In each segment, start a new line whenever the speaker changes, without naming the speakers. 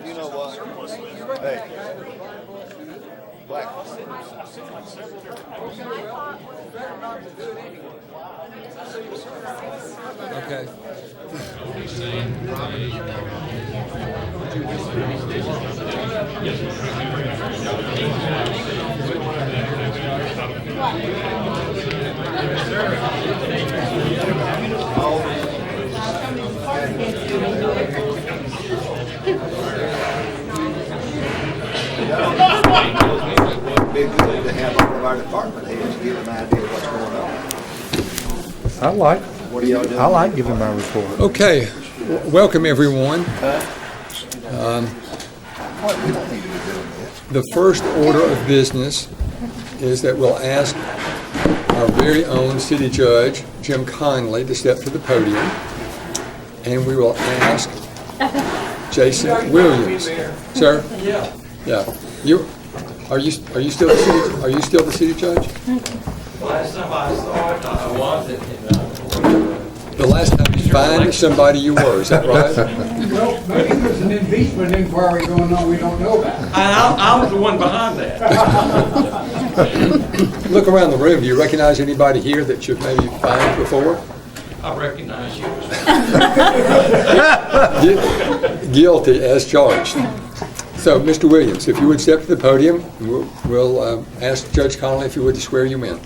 You know what? Hey, black.
Okay.
It'd be good to have all of our department heads give an idea of what's going on. What do y'all do?
I like giving my report.
Okay. Welcome, everyone.
We don't need to be doing this.
The first order of business is that we'll ask our very own city judge, Jim Conley, to step to the podium, and we will ask Jason Williams. Sir? Yeah. Are you still the city judge?
Last time I saw it, I wasn't.
The last time you find somebody you were, is that right?
Well, maybe there's an impeachment inquiry going on we don't know about.
I was the one behind that.
Look around the room. Do you recognize anybody here that you've maybe found before?
I recognize you.
Guilty as charged. So, Mr. Williams, if you would step to the podium, we'll ask Judge Conley if you would to swear you in.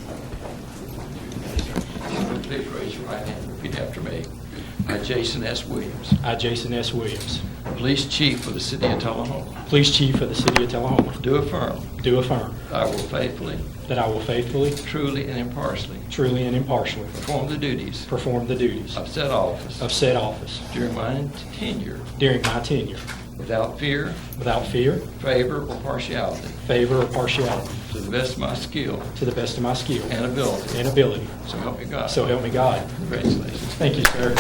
Please raise your right hand and repeat after me. I, Jason S. Williams,
I, Jason S. Williams,
Police Chief for the City of Tullahoma,
Police Chief of the City of Tullahoma,
do affirm
do affirm
that I will faithfully,
that I will faithfully,
truly, and impartially
truly, and impartially
perform the duties
perform the duties
of said office
of said office
during my tenure
during my tenure
without fear,
without fear,
favor, or partiality,
favor, or partiality,
to the best of my skill
to the best of my skill
and ability.
and ability.
So help me God.
So help me God.
Congratulations.
Thank you, sir.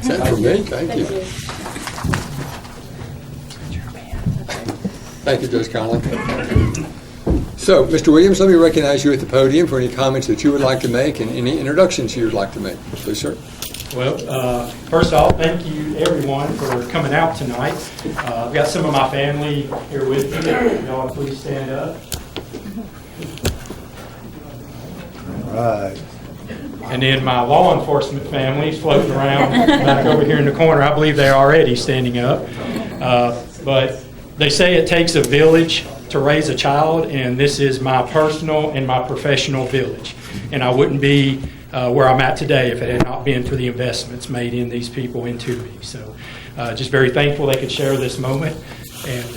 Is that for me? Thank you. Thank you, Judge Conley. So, Mr. Williams, let me recognize you at the podium for any comments that you would like to make and any introductions you would like to make. Please, sir.
Well, first off, thank you everyone for coming out tonight. I've got some of my family here with me. Y'all please stand up.
Right.
And then my law enforcement family is floating around back over here in the corner. I believe they're already standing up. But they say it takes a village to raise a child, and this is my personal and my professional village. And I wouldn't be where I'm at today if it had not been for the investments made in these people into me. So just very thankful they could share this moment, and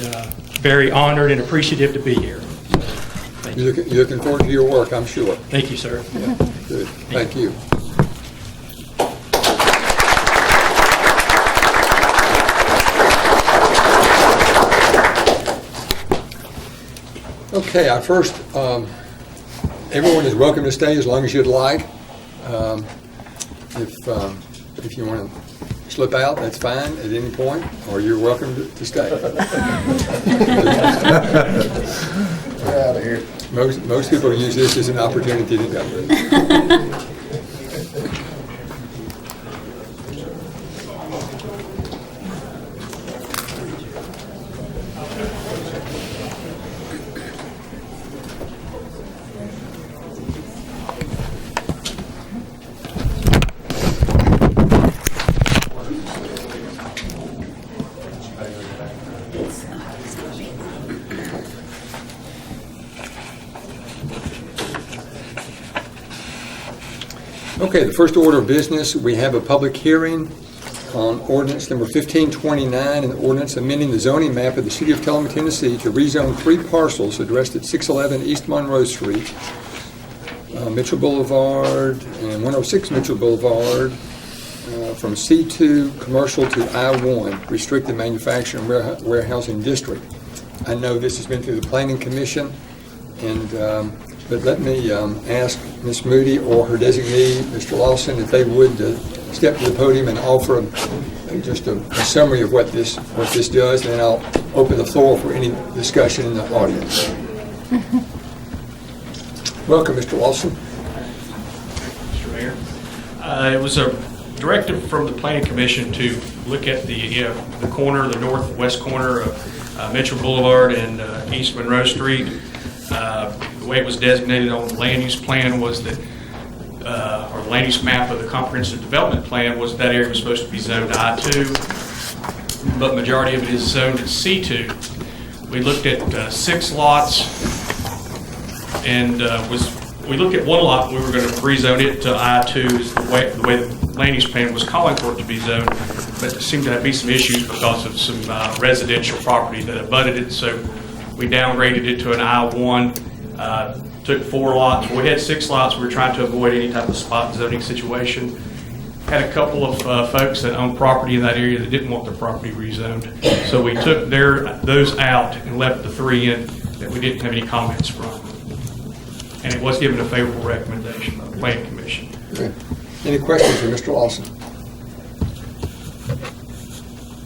very honored and appreciative to be here. Thank you.
You're looking forward to your work, I'm sure.
Thank you, sir.
Yeah, good. Thank you. Okay, everyone is welcome to stay as long as you'd like. If you want to slip out, that's fine at any point, or you're welcome to stay.
We're out of here.
Most people use this as an opportunity to go. Okay, the first order of business, we have a public hearing on ordinance number 1529, an ordinance amending the zoning map of the city of Tullahoma, Tennessee to rezone 3 parcels addressed at 611 East Monroe Street, Mitchell Boulevard, and 106 Mitchell Boulevard, from C2 commercial to I1 restricted manufacturing and warehousing district. I know this has been through the planning commission, and but let me ask Ms. Moody or her designee, Mr. Lawson, if they would step to the podium and offer just a summary of what this does, and then I'll open the floor for any discussion in the audience. Welcome, Mr. Lawson.
Mr. Mayor. It was a directive from the Planning Commission to look at the corner, the northwest corner of Mitchell Boulevard and East Monroe Street. The way it was designated on the land use plan was that, or the land use map of the comprehensive development plan was that area was supposed to be zoned I2, but majority of it is zoned at C2. We looked at 6 lots, and we looked at 1 lot. We were going to rezone it to I2, is the way the land use plan was calling for it to be zoned, but there seemed to be some issues because of some residential property that abutted it, so we downgraded it to an I1. Took 4 lots. We had 6 lots. We were trying to avoid any type of spot zoning situation. Had a couple of folks that owned property in that area that didn't want their property rezoned. So we took those out and left the 3 in that we didn't have any comments from. And it was given a favorable recommendation by the Planning Commission.
Okay. Any questions for Mr. Lawson?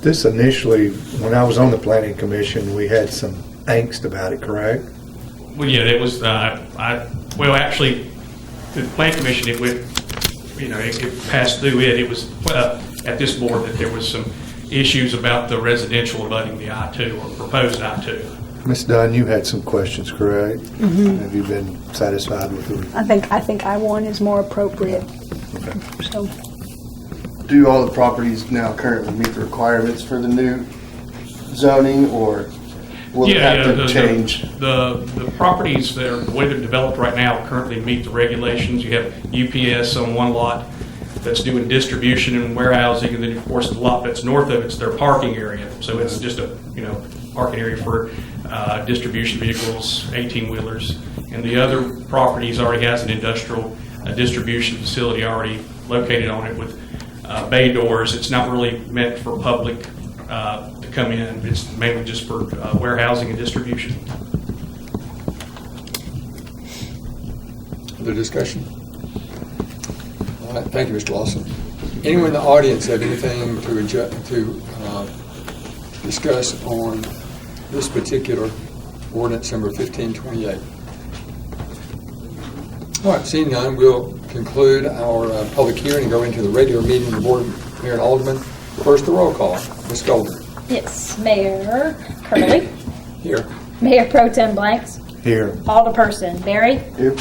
This initially, when I was on the planning commission, we had some angst about it, correct?
Well, yeah, it was, actually, the Planning Commission, it went, it passed through it. It was at this board that there was some issues about the residential abutting the I-2 or proposed I-2.
Ms. Dunn, you had some questions, correct?
Mm-hmm.
Have you been satisfied with them?
I think I-1 is more appropriate.
Okay.
So,
Do all the properties now currently meet the requirements for the new zoning, or will it have to change?
The properties that are the way they're developed right now currently meet the regulations. You have UPS on 1 lot that's doing distribution and warehousing, and then of course the lot that's north of it's their parking area. So it's just a parking area for distribution vehicles, 18-wheelers, and the other properties already has an industrial distribution facility already located on it with bay doors. It's not really meant for public to come in. It's mainly just for warehousing and distribution.
Other discussion? All right, thank you, Mr. Lawson. Anyone in the audience have anything to discuss on this particular ordinance number 1528? All right, seeing none, we'll conclude our public hearing and go into the regular meeting of the Board of Mayor and Aldermen. First, the roll call. Ms. Golden.
Yes, Mayor Curley,
Here.
Mayor Pro Tem Blanks,
Here.
Alderperson Berry,
Here.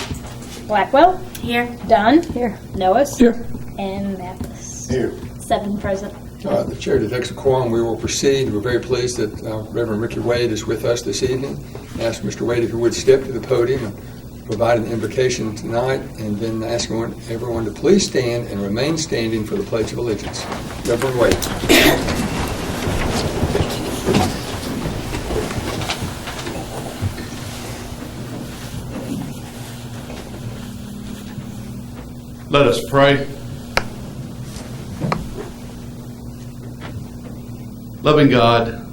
Blackwell, here, Dunn,
here.
Noah's,
Here.
and Mathis.
Here.
7 present.
The chair detects a quorum. We will proceed. We're very pleased that Reverend Ricky Wade is with us this evening. Ask Mr. Wade if he would step to the podium and provide an invocation tonight, and then ask everyone to please stand and remain standing for the Pledge of Allegiance. Reverend Wade.
Let us pray. Loving God,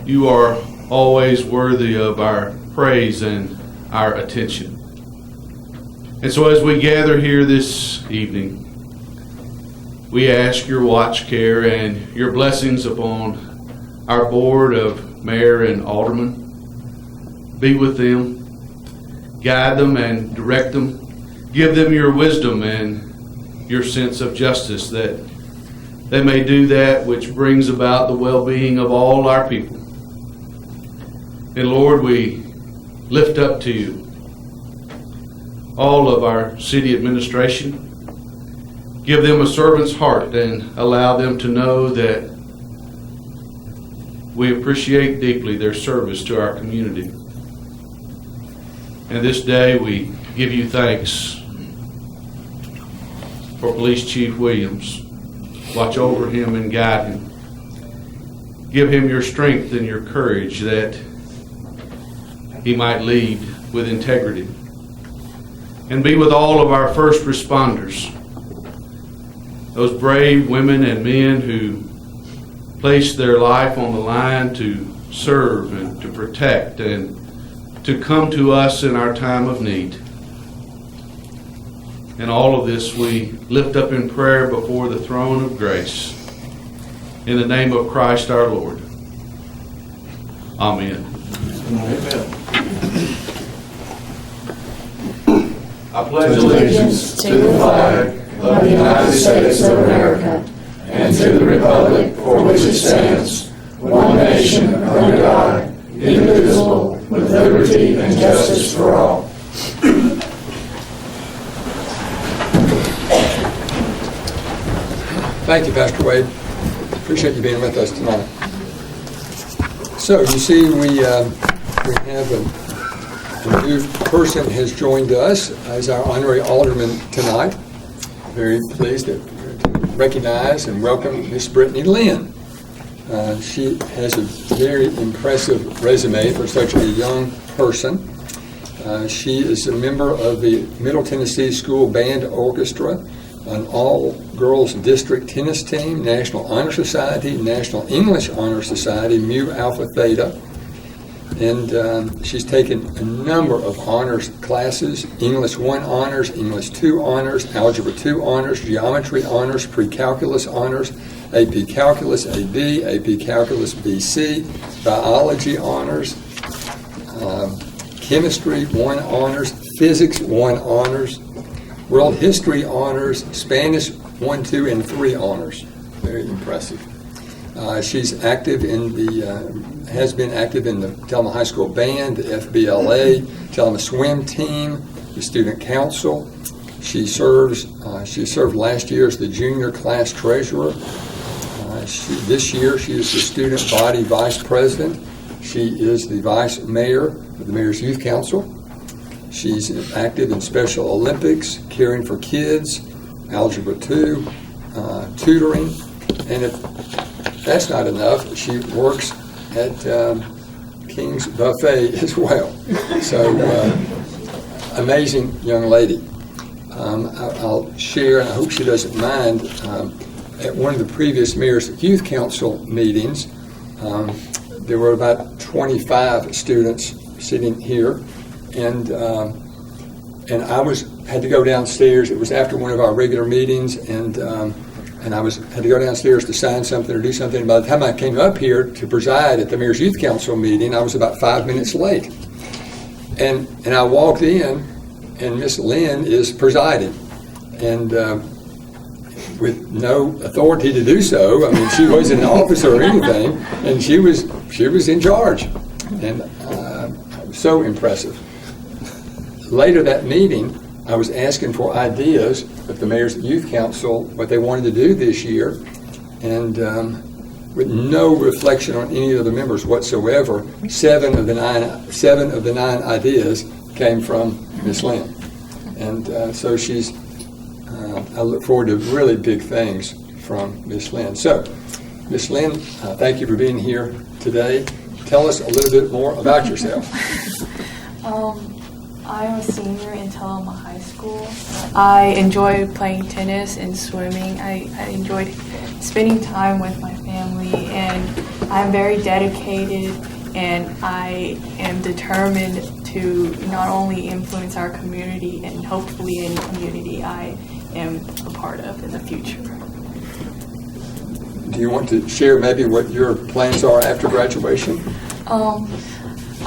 you are always worthy of our praise and our attention. And so as we gather here this evening, we ask your watch care and your blessings upon our board of mayor and aldermen. Be with them, guide them and direct them. Give them your wisdom and your sense of justice, that they may do that which brings about the well-being of all our people. And Lord, we lift up to you all of our city administration. Give them a servant's heart and allow them to know that we appreciate deeply their service to our community. And this day we give you thanks for Police Chief Williams. Watch over him and guide him. Give him your strength and your courage that he might lead with integrity. And be with all of our first responders, those brave women and men who place their life on the line to serve and to protect and to come to us in our time of need. And all of this we lift up in prayer before the throne of grace. In the name of Christ our Lord. Amen. I pledge allegiance to the flag of the United States of America and to the republic for which it stands, one nation under God, indivisible, with liberty and justice for all.
Thank you, Pastor Wade. Appreciate you being with us tonight. So you see, we have a new person has joined us as our honorary alderman tonight. Very pleased to recognize and welcome Miss Brittany Lynn. She has a very impressive resume for such a young person. She is a member of the Middle Tennessee School Band Orchestra, an all-girls district tennis team, National Honor Society, National English Honor Society, Mu Alpha Theta. And she's taken a number of honors classes: English 1 honors, English 2 honors, Algebra 2 honors, Geometry honors, Pre-Calculus honors, AP Calculus AB, AP Calculus BC, Biology honors, Chemistry 1 honors, Physics 1 honors, World History honors, Spanish 1, 2, and 3 honors. Very impressive. She's active in has been active in the Tullahoma High School Band, the FBLA, Tullahoma Swim Team, the Student Council. She served last year as the junior class treasurer. This year she is the student body vice president. She is the vice mayor of the Mayor's Youth Council. She's active in Special Olympics, Caring for Kids, Algebra 2, tutoring, and if that's not enough, she works at King's Buffet as well. So, amazing young lady. I'll share, and I hope she doesn't mind, at one of the previous Mayor's Youth Council meetings, there were about 25 students sitting here, and I had to go downstairs. It was after one of our regular meetings, and I had to go downstairs to sign something or do something. And by the time I came up here to preside at the Mayor's Youth Council meeting, I was about 5 minutes late. And I walked in, and Miss Lynn is presiding, and with no authority to do so. I mean, she wasn't an officer or anything, and she was in charge, and so impressive. Later that meeting, I was asking for ideas of the Mayor's Youth Council, what they wanted to do this year, and with no reflection on any of the members whatsoever, seven of the nine ideas came from Miss Lynn. And so I look forward to really big things from Miss Lynn. So, Miss Lynn, thank you for being here today. Tell us a little bit more about yourself.
I'm a senior in Tullahoma High School. I enjoy playing tennis and swimming. I enjoyed spending time with my family, and I'm very dedicated, and I am determined to not only influence our community and hopefully any community I am a part of in the future.
do you want to share maybe what your plans are after graduation?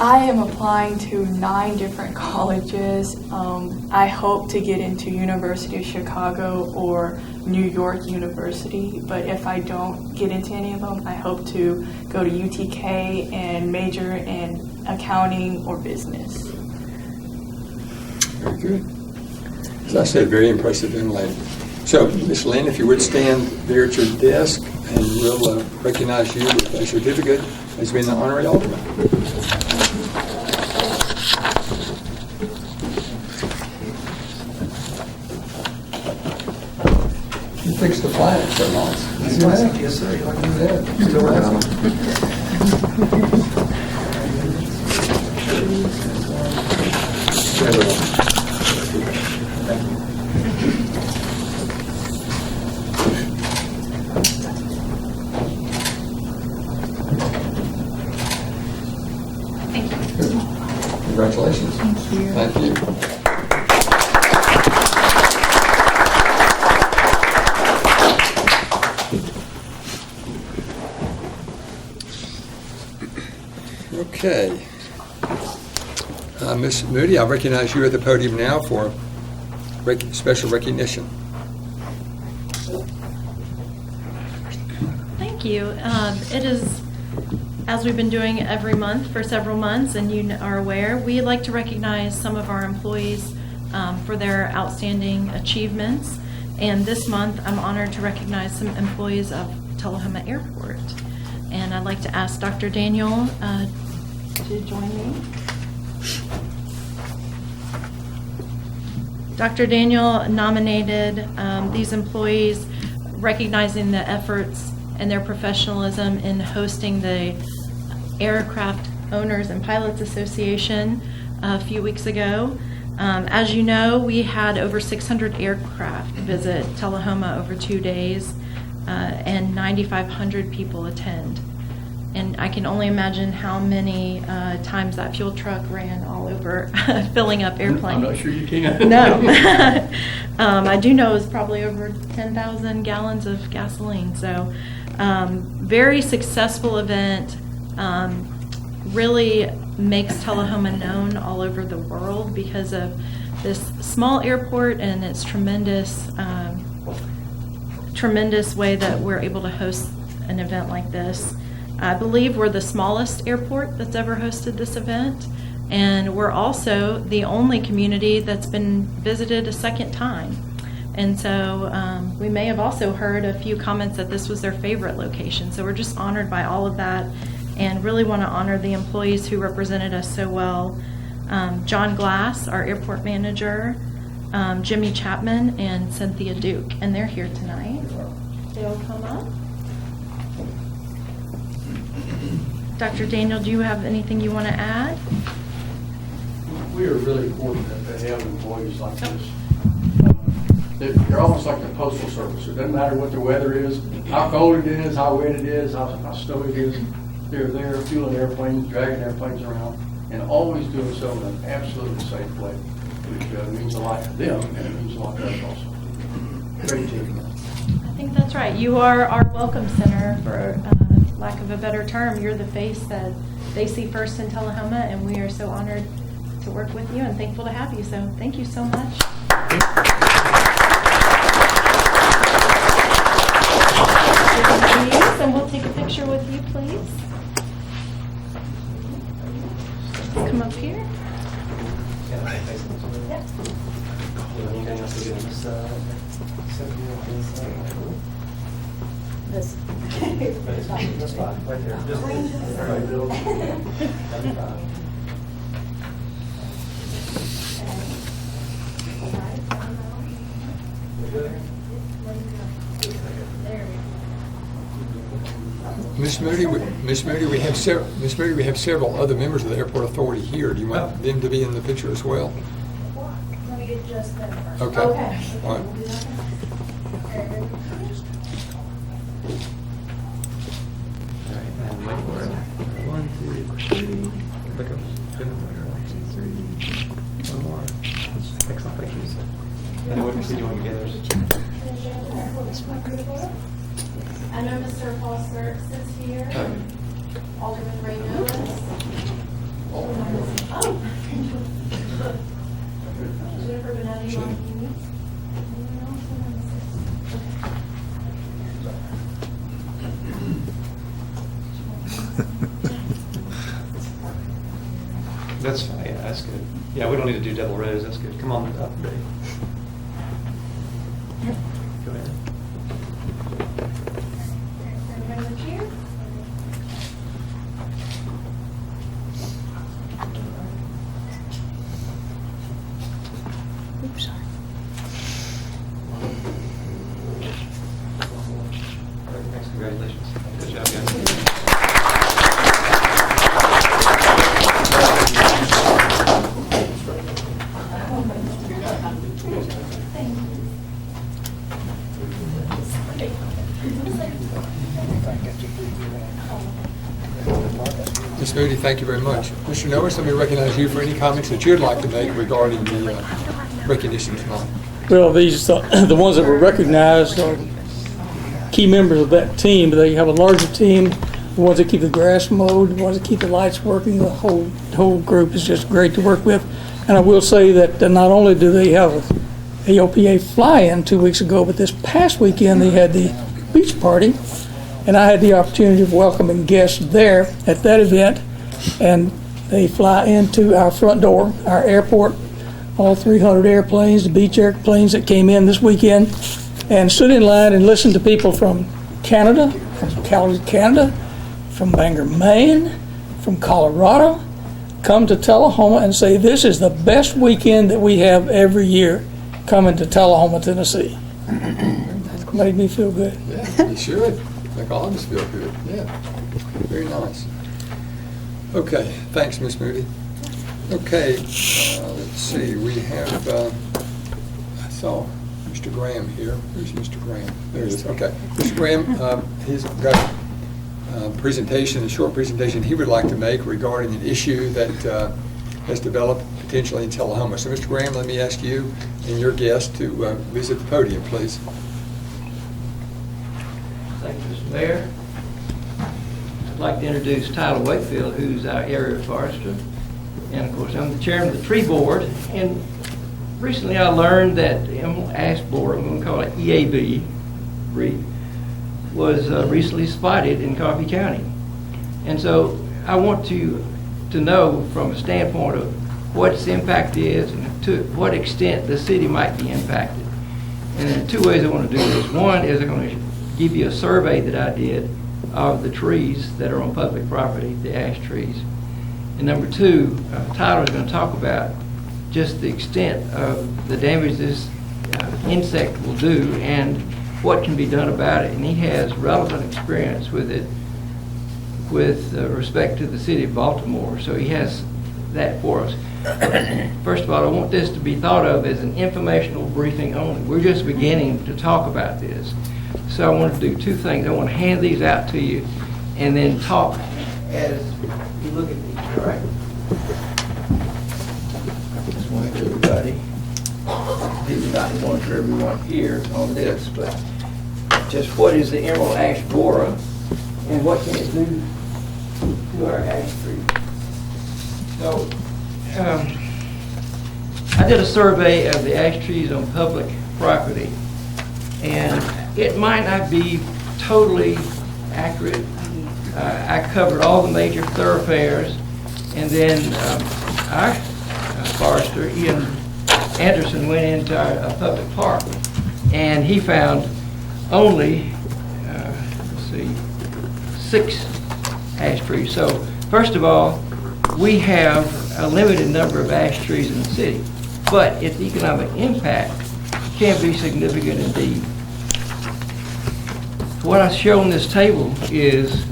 I am applying to 9 different colleges. I hope to get into University of Chicago or New York University, but if I don't get into any of them, I hope to go to UTK and major in accounting or business.
Very good. As I said, very impressive young lady. So, Ms. Lynn, if you would stand there at your desk, and we'll recognize you with a certificate as being the honorary alderman. You fixed the flag so nice.
Yes, sir.
Still have Congratulations.
Thank you.
Thank you. Okay. Ms. Moody, I recognize you at the podium now for special recognition.
Thank you. It is, as we've been doing every month for several months, and you are aware, we like to recognize some of our employees for their outstanding achievements. And this month, I'm honored to recognize some employees of Tullahoma Airport. And I'd like to ask Dr. Daniel to join me. Dr. Daniel nominated these employees, recognizing the efforts and their professionalism in hosting the Aircraft Owners and Pilots Association a few weeks ago. As you know, we had over 600 aircraft visit Tullahoma over 2 days, and 9,500 people attend. And I can only imagine how many times that fuel truck ran all over, filling up airplanes.
I'm not sure you can.
No. I do know it was probably over 10,000 gallons of gasoline. So very successful event. Really makes Tullahoma known all over the world because of this small airport and its tremendous way that we're able to host an event like this. I believe we're the smallest airport that's ever hosted this event, and we're also the only community that's been visited a second time. And so we may have also heard a few comments that this was their favorite location. So we're just honored by all of that and really want to honor the employees who represented us so well. John Glass, our airport manager, Jimmy Chapman, and Cynthia Duke. And they're here tonight. They'll come up. Dr. Daniel, do you have anything you want to add?
We are really fortunate to have employees like this. They're almost like the postal service. It doesn't matter what the weather is, how cold it is, how wet it is, how snowy it is. They're there fueling airplanes, dragging airplanes around, and always doing so in an absolutely safe way, which means a lot to them, and it means a lot to us also. Great team.
I think that's right. You are our welcome center, for lack of a better term. You're the face that they see first in Tullahoma, and we are so honored to work with you and thankful to have you. So thank you so much. And we'll take a picture with you, please. Come up here. Yep. This.
That's fine, right there. Just right, Bill. That'd be fine.
Miss Moody, we have several other members of the airport authority here. Do you want them to be in the picture as well?
Let me get just them first.
Okay.
Okay.
All right.
And wait for it. 1, 2, 3. Look up. 1, 2, 3. One more. Take some pictures. And then what do you want together?
I know Mr. Paul Sturks is here. Alderman Ray Nolis. Oh. Jennifer Benetti.
That's fine, yeah, that's good. Yeah, we don't need to do double rows, that's good. Come on up, Dave. Go ahead.
Everybody look here.
Oops, sorry.
Thanks, congratulations. Good job, guys.
Ms. Moody, thank you very much. Mr. Norris, let me recognize you for any comments that you'd like to make regarding the recognition tonight.
Well, these, the ones that were recognized are key members of that team. They have a larger team, the ones that keep the grass mowed, the ones that keep the lights working. The whole group is just great to work with. And I will say that not only do they have a AOPA fly-in 2 weeks ago, but this past weekend they had the beach party. And I had the opportunity of welcoming guests there at that event. And they fly into our front door, our airport, all 300 airplanes, the beach airplanes that came in this weekend, and stood in line and listened to people from Canada, from Calgary, Canada, from Bangor, Maine, from Colorado, come to Tullahoma and say, this is the best weekend that we have every year coming to Tullahoma, Tennessee. That made me feel good.
Yeah, you should. Make all of us feel good. Yeah, very nice. Okay, thanks, Ms. Moody. Okay, let's see. We have, I saw Mr. Graham here. Where's Mr. Graham? There he is. Okay. Mr. Graham, he's got a presentation, a short presentation he would like to make regarding an issue that has developed potentially in Tullahoma. So, Mr. Graham, let me ask you and your guest to visit the podium, please.
Thank you, Mr. Mayor. I'd like to introduce Tyler Wakefield, who's our area forester. And of course, I'm the chairman of the tree board. And recently I learned that the emerald ash borer, I'm going to call it EAB, was recently spotted in Coffee County. And so I want to know from a standpoint of what its impact is and to what extent the city might be impacted. And there are two ways I want to do this. One is I'm going to give you a survey that I did of the trees that are on public property, the ash trees. And number two, Tyler is going to talk about just the extent of the damage this insect will do and what can be done about it. And he has relevant experience with it with respect to the city of Baltimore. So he has that for us. First of all, I want this to be thought of as an informational briefing only. We're just beginning to talk about this. So I want to do two things. I want to hand these out to you and then talk as you look at these, all right? Just want everybody, these are not the ones for everyone here on this, but just what is the emerald ash borer and what can it do to our ash trees? So, I did a survey of the ash trees on public property, and it might not be totally accurate. I covered all the major thoroughfares, and then our forester, Ian Anderson, went into a public park, and he found only, let's see, 6 ash trees. So, first of all, we have a limited number of ash trees in the city, but its economic impact can be significant indeed. What I show on this table is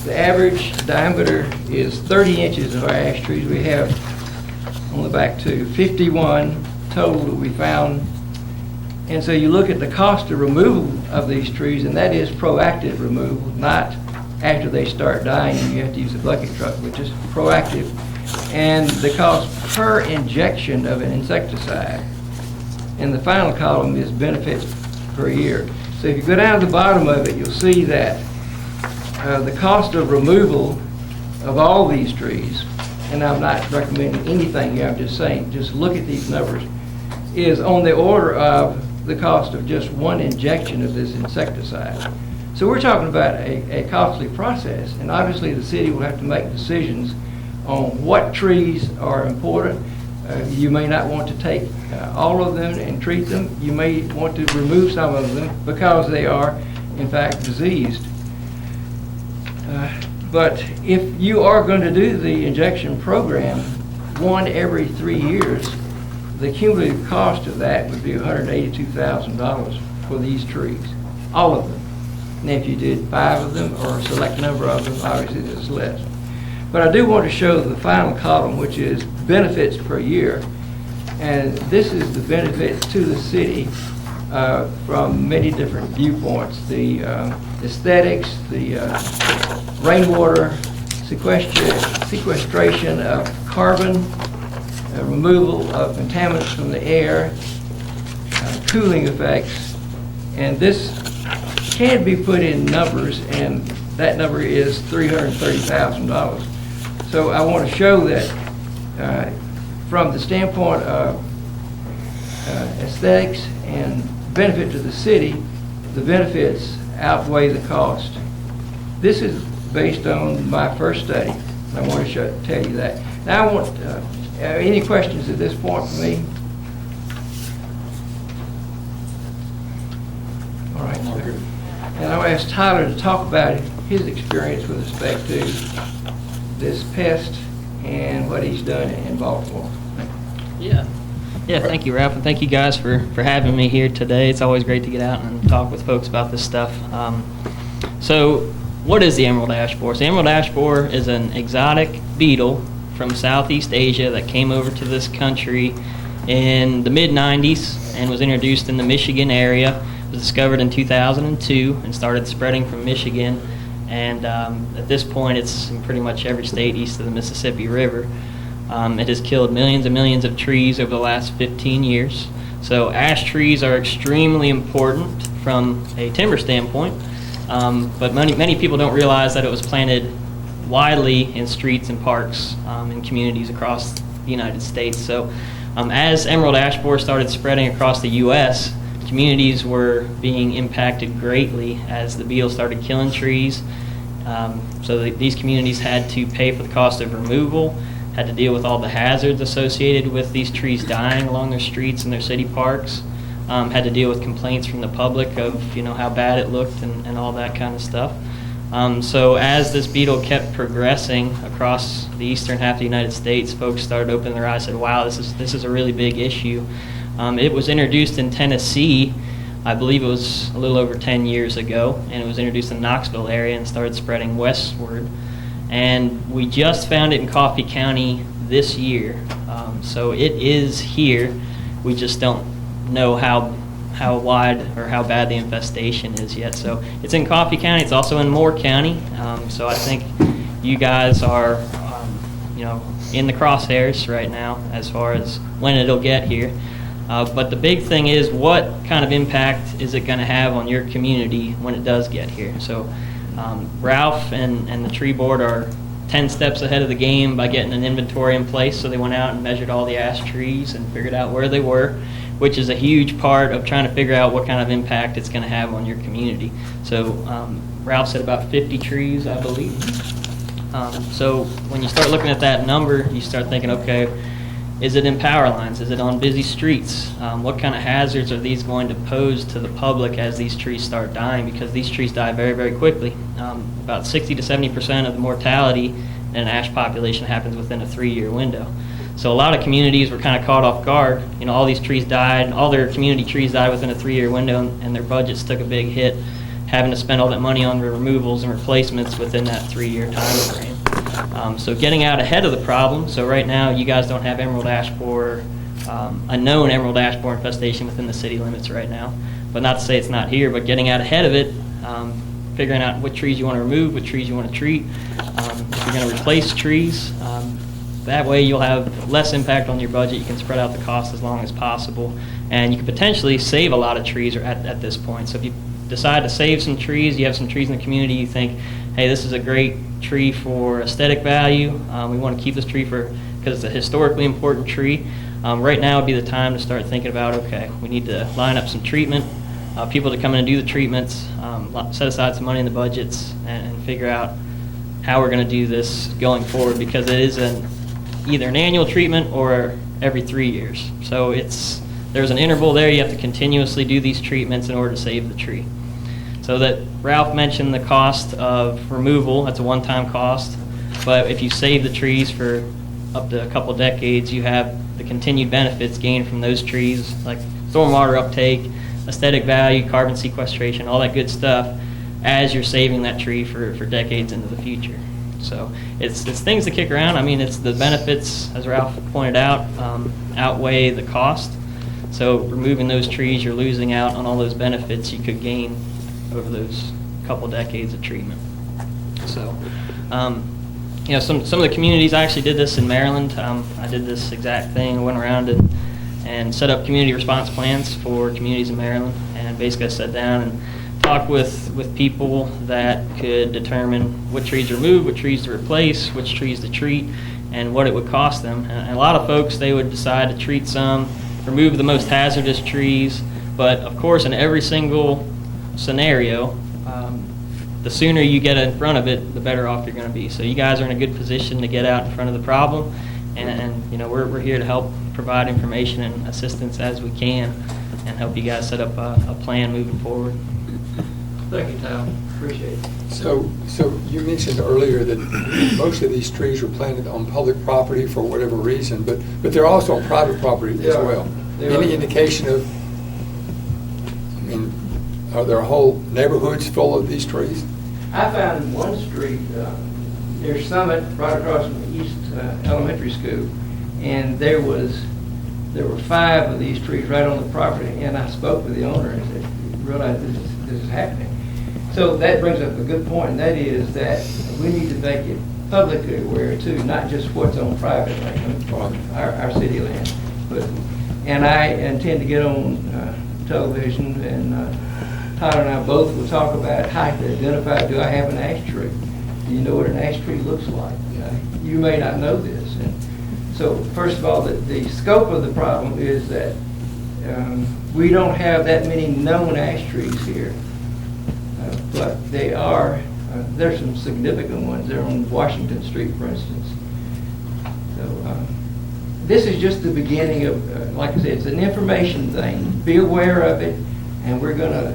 the average diameter is 30 inches of our ash trees. We have on the back too, 51 total that we found. And so you look at the cost of removal of these trees, and that is proactive removal, not after they start dying and you have to use a bucket truck, which is proactive. And the cost per injection of an insecticide. And the final column is benefits per year. So So if you go down to the bottom of it, you'll see that the cost of removal of all these trees, and I'm not recommending anything here, I'm just saying, just look at these numbers, is on the order of the cost of just one injection of this insecticide. So we're talking about a costly process, and obviously the city will have to make decisions on what trees are important. You may not want to take all of them and treat them. You may want to remove some of them because they are, in fact, diseased. But if you are going to do the injection program one every 3 years, the cumulative cost of that would be $182,000 for these trees, all of them. And if you did 5 of them or a select number of them, obviously it's less. But I do want to show the final column, which is benefits per year. And this is the benefits to the city from many different viewpoints. The aesthetics, the rainwater sequestration of carbon, removal of contaminants from the air, cooling effects, and this can be put in numbers, and that number is $330,000. So I want to show that from the standpoint of aesthetics and benefit to the city, the benefits outweigh the cost. This is based on my first study. I want to tell you that. Now I want any questions at this point for me? All right, sir. And I'll ask Tyler to talk about his experience with respect to this pest and what he's done in Baltimore.
Yeah, thank you, Ralph, and thank you guys for having me here today. It's always great to get out and talk with folks about this stuff. So what is the emerald ash borer? So the emerald ash borer is an exotic beetle from Southeast Asia that came over to this country in the mid-90s and was introduced in the Michigan area. It was discovered in 2002 and started spreading from Michigan. And at this point, it's in pretty much every state east of the Mississippi River. It has killed millions and millions of trees over the last 15 years. So ash trees are extremely important from a timber standpoint, but many people don't realize that it was planted widely in streets and parks in communities across the United States. So as emerald ash borer started spreading across the U.S., communities were being impacted greatly as the beetle started killing trees. These communities had to pay for the cost of removal, had to deal with all the hazards associated with these trees dying along their streets and their city parks, had to deal with complaints from the public of how bad it looked and all that kind of stuff. So as this beetle kept progressing across the eastern half of the United States, folks started opening their eyes and said, wow, this is a really big issue. It was introduced in Tennessee, I believe it was a little over 10 years ago, and it was introduced in the Knoxville area and started spreading westward. And we just found it in Coffee County this year. So it is here. We just don't know how wide or how bad the infestation is yet. So it's in Coffee County. It's also in Moore County. So I think you guys are, in the crosshairs right now as far as when it'll get here. But the big thing is, what kind of impact is it going to have on your community when it does get here? So Ralph and the tree board are 10 steps ahead of the game by getting an inventory in place. So they went out and measured all the ash trees and figured out where they were, which is a huge part of trying to figure out what kind of impact it's going to have on your community. So Ralph said about 50 trees, I believe. So when you start looking at that number, you start thinking, okay, is it in power lines? Is it on busy streets? What kind of hazards are these going to pose to the public as these trees start dying? Because these trees die very, very quickly. About 60 to 70% of the mortality in an ash population happens within a 3-year window. So a lot of communities were kind of caught off guard. All these trees died, all their community trees died within a 3-year window, and their budgets took a big hit, having to spend all that money on removals and replacements within that 3-year time frame. So getting out ahead of the problem. So right now you guys don't have emerald ash borer, a known emerald ash borer infestation within the city limits right now. But not to say it's not here, but getting out ahead of it, figuring out what trees you want to remove, what trees you want to treat, if you're going to replace trees. That way you'll have less impact on your budget. You can spread out the cost as long as possible, and you can potentially save a lot of trees at this point. So if you decide to save some trees, you have some trees in the community, you think, hey, this is a great tree for aesthetic value. We want to keep this tree because it's a historically important tree. Right now would be the time to start thinking about, okay, we need to line up some treatment, people to come in and do the treatments, set aside some money in the budgets, and figure out how we're going to do this going forward, because it is either an annual treatment or every 3 years. So there's an interval there. You have to continuously do these treatments in order to save the tree. So that Ralph mentioned the cost of removal, that's a one-time cost. But if you save the trees for up to a couple decades, you have the continued benefits gained from those trees, like stormwater uptake, aesthetic value, carbon sequestration, all that good stuff, as you're saving that tree for decades into the future. So it's things to kick around. I mean, it's the benefits, as Ralph pointed out, outweigh the cost. So removing those trees, you're losing out on all those benefits you could gain over those couple decades of treatment. So, some of the communities, I actually did this in Maryland. I did this exact thing. I went around and set up community response plans for communities in Maryland, and basically I sat down and talked with people that could determine what trees to remove, what trees to replace, which trees to treat, and what it would cost them. And a lot of folks, they would decide to treat some, remove the most hazardous trees, but of course in every single scenario, the sooner you get in front of it, the better off you're going to be. So you guys are in a good position to get out in front of the problem, and we're here to help provide information and assistance as we can, and help you guys set up a plan moving forward.
Thank you, Tom. Appreciate it.
So you mentioned earlier that most of these trees were planted on public property for whatever reason, but they're also on private property as well. Any indication of, are there whole neighborhoods full of these trees?
I found one street near Summit, right across from the East Elementary School, and there were 5 of these trees right on the property, and I spoke with the owner and said, realize this is happening. So that brings up a good point, and that is that we need to make it publicly aware too, not just what's on private land, our city land. And I intend to get on television, and Todd and I both will talk about how to identify, do I have an ash tree? Do you know what an ash tree looks like? You may not know this. And so first of all, the scope of the problem is that we don't have that many known ash trees here. But there's some significant ones. They're on Washington Street, for instance. So this is just the beginning of, like I said, it's an information thing. Be aware of it, and we're going to,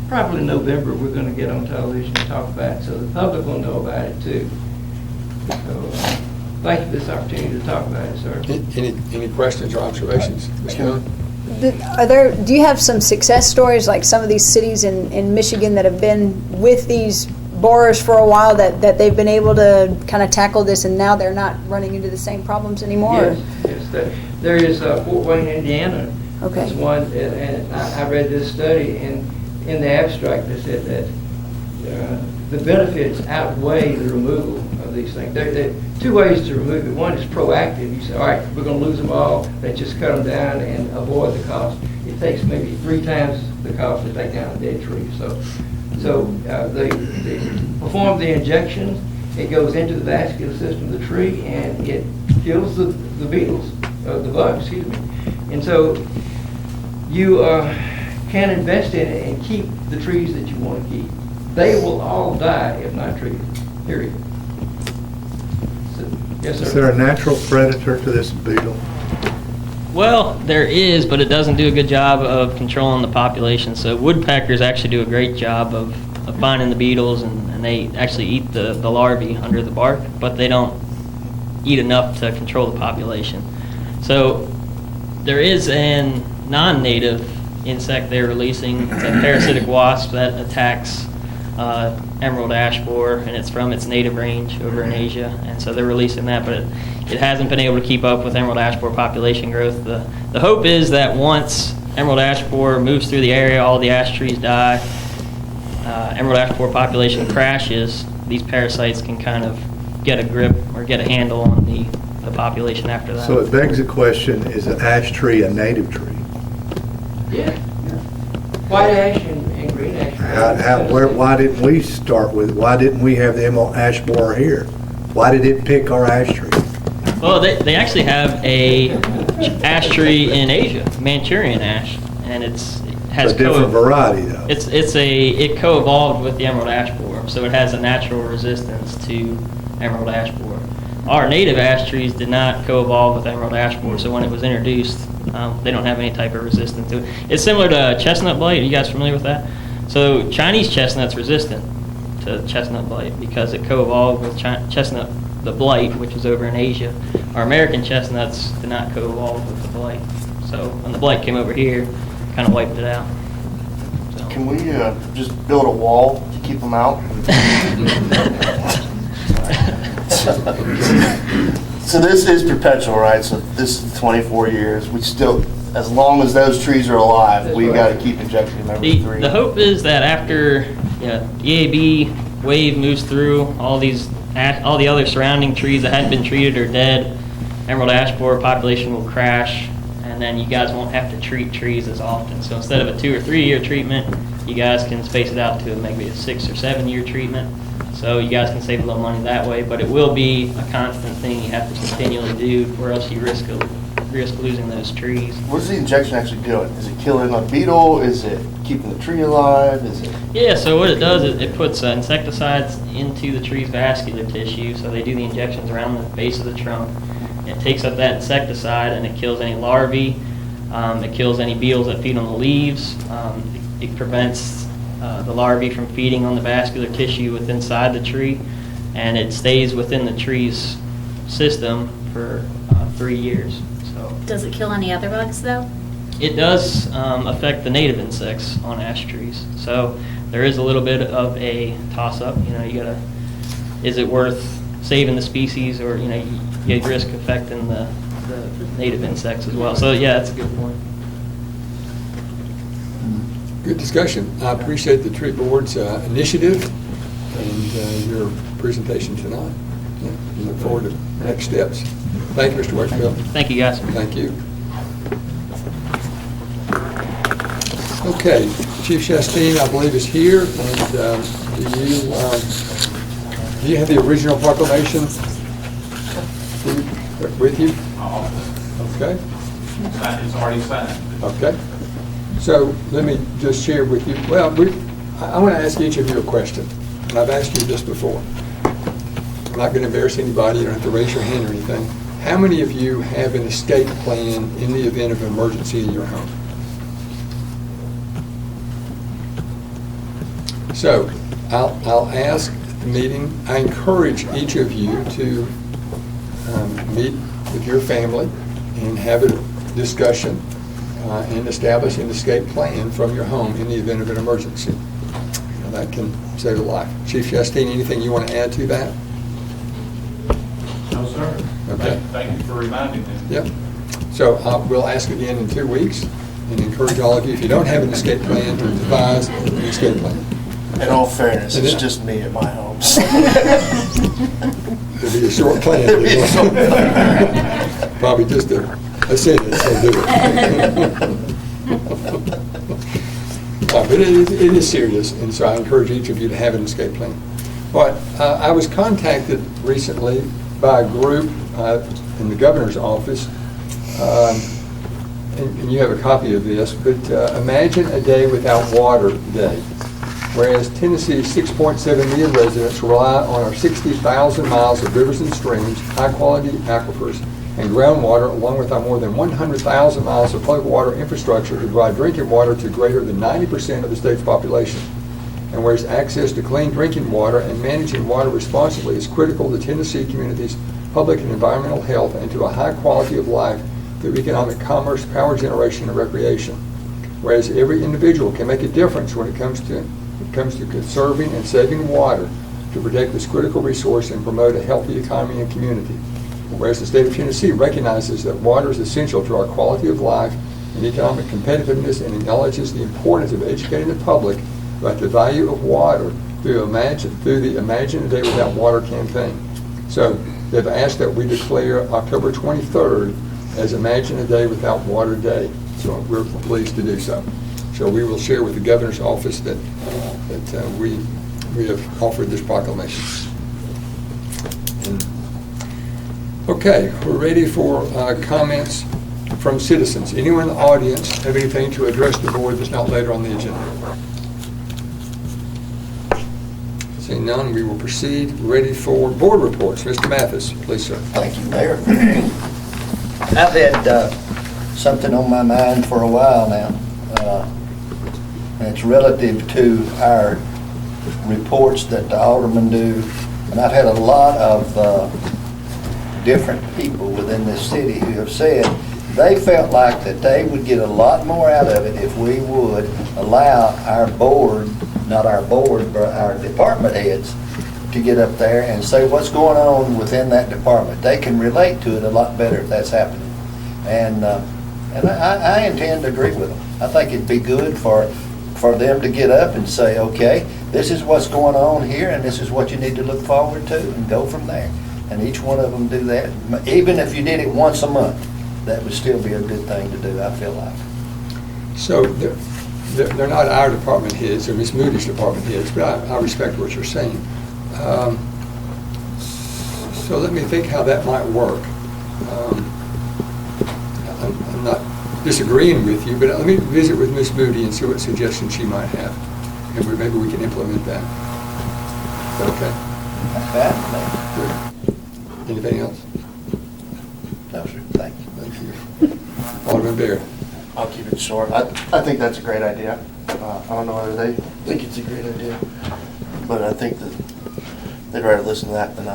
probably in November, we're going to get on television and talk about it, so the public will know about it too. So thank you for this opportunity to talk about it, sir.
Any questions or observations? Ms. Young?
Do you have some success stories, like some of these cities in Michigan that have been with these borers for a while, that they've been able to kind of tackle this, and now they're not running into the same problems anymore?
Yes. There is Fort Wayne, Indiana.
Okay.
That's one, and I read this study, and in the abstract they said that the benefits outweigh the removal of these things. There are 2 ways to remove it. One is proactive. You say, all right, we're going to lose them all. Let's just cut them down and avoid the cost. It takes maybe 3 times the cost to take down a dead tree. So they perform the injections. It goes into the vascular system of the tree, and it kills the beetles, the bugs, excuse me. And so you can invest in it and keep the trees that you want to keep. They will all die if not treated, period. So, yes, sir.
Is there a natural predator to this beetle?
Well, there is, but it doesn't do a good job of controlling the population. So woodpeckers actually do a great job of finding the beetles, and they actually eat the larvae under the bark, but they don't eat enough to control the population. So there is a non-native insect they're releasing. It's a parasitic wasp that attacks emerald ash borer, and it's from its native range over in Asia, and so they're releasing that, but it hasn't been able to keep up with emerald ash borer population growth. The hope is that once emerald ash borer moves through the area, all the ash trees die, emerald ash borer population crashes, these parasites can kind of get a grip or get a handle on the population after that.
So it begs the question, is an ash tree a native tree?
Yeah. White ash and green evergreen ash.
Why didn't we start with, why didn't we have the emerald ash borer here? Why did it pick our ash tree?
Well, they actually have a ash tree in Asia, Manchurian ash, and it has
A different variety though.
It co-evolved with the emerald ash borer, so it has a natural resistance to emerald ash borer. Our native ash trees did not co-evolve with emerald ash borer, so when it was introduced, they don't have any type of resistance to it. It's similar to chestnut blight. Are you guys familiar with that? So Chinese chestnut's resistant to chestnut blight because it co-evolved with chestnut, the blight, which is over in Asia. Our American chestnuts did not co-evolve with the blight. So when the blight came over here, kind of wiped it out. So.
Can we just build a wall to keep them out? So this is perpetual, right? So this is 24 years. We still, as long as those trees are alive, we got to keep injecting them every 3 years.
The hope is that after the EAB wave moves through all the other surrounding trees that hadn't been treated or dead, emerald ash borer population will crash, and then you guys won't have to treat trees as often. So instead of a 2 or 3 year treatment, you guys can space it out to maybe a 6 or 7 year treatment. So you guys can save a little money that way, but it will be a constant thing you have to continually do, or else you risk losing those trees.
What is the injection actually doing? Is it killing a beetle? Is it keeping the tree alive? Is it?
Yeah, so what it does is it puts insecticides into the tree's vascular tissue, so they do the injections around the base of the trunk. It takes up that insecticide and it kills any larvae, it kills any beetles that feed on the leaves, it prevents the larvae from feeding on the vascular tissue within inside the tree, and it stays within the tree's system for 3 years. So
does it kill any other bugs though?
it does affect the native insects on ash trees. So there is a little bit of a toss-up. You know, you gotta, is it worth saving the species, or you risk affecting the native insects as well. So yeah, that's a good point.
Good discussion. I appreciate the tree board's initiative and your presentation tonight. Yeah, we look forward to next steps. Thank you, Mr. Wakefield.
Thank you, guys.
Thank you. Okay, Chief Shasteen, I believe, is here, and do you have the original proclamation with you? Okay.
It's already signed.
Okay. So let me just share with you. Well, I want to ask each of you a question, and I've asked you this before. I'm not going to embarrass anybody. You don't have to raise your hand or anything. How many of you have an escape plan in the event of an emergency in your home? So I'll ask at the meeting, I encourage each of you to meet with your family and have a discussion and establish an escape plan from your home in the event of an emergency. That can save a life. Chief Shasteen, anything you want to add to that?
No, sir.
Okay.
Thank you for reminding me.
Yep. So we'll ask again in 2 weeks and encourage all of you, if you don't have an escape plan, to devise an escape plan.
In all fairness, it's just me at my home.
It'll be a short plan.
It'll be a short plan.
Probably just a sentence will do it. But it is serious, and so I encourage each of you to have an escape plan. But I was contacted recently by a group in the governor's office, and you have a copy of this, but Imagine a Day Without Water Day. Whereas Tennessee's 6.7 million residents rely on our 60,000 miles of rivers and streams, high-quality aquifers, and groundwater, along with our more than 100,000 miles of public water infrastructure to provide drinking water to greater than 90% of the state's population. And whereas access to clean drinking water and managing water responsibly is critical to Tennessee communities' public and environmental health and to a high quality of life through economic commerce, power generation, and recreation. Whereas every individual can make a difference when it comes to conserving and saving water to protect this critical resource and promote a healthy economy and community. Whereas the state of Tennessee recognizes that water is essential to our quality of life and economic competitiveness, and acknowledges the importance of educating the public about the value of water through the Imagine a Day Without Water campaign. So they've asked that we declare October 23rd as Imagine a Day Without Water Day. So we're pleased to do so. So we will share with the governor's office that we have offered this proclamation. Okay, we're ready for comments from citizens. Anyone in the audience have anything to address the board that's not later on the agenda? Seeing none, we will proceed. Ready for board reports. Mr. Mathis, please, sir.
Thank you, Mayor. I've had something on my mind for a while now, and it's relative to our reports that the aldermen do. And I've had a lot of different people within this city who have said they felt like that they would get a lot more out of it if we would allow our board, not our board, but our department heads to get up there and say what's going on within that department. They can relate to it a lot better if that's happening. And I intend to agree with them. I think it'd be good for them to get up and say, okay, this is what's going on here and this is what you need to look forward to, and go from there. And each one of them do that. Even if you did it once a month, that would still be a good thing to do, I feel like.
So they're not our department heads, or Ms. Moody's department heads, but I respect what you're saying. So let me think how that might work. I'm not disagreeing with you, but let me visit with Ms. Moody and see what suggestions she might have. And maybe we can implement that. Is that okay? Good. Anything else?
No, sir. Thank you.
Thank you. Alderman Barrett.
I'll keep it short. I think that's a great idea. I don't know whether they think it's a great idea, but I think that they'd rather listen to that than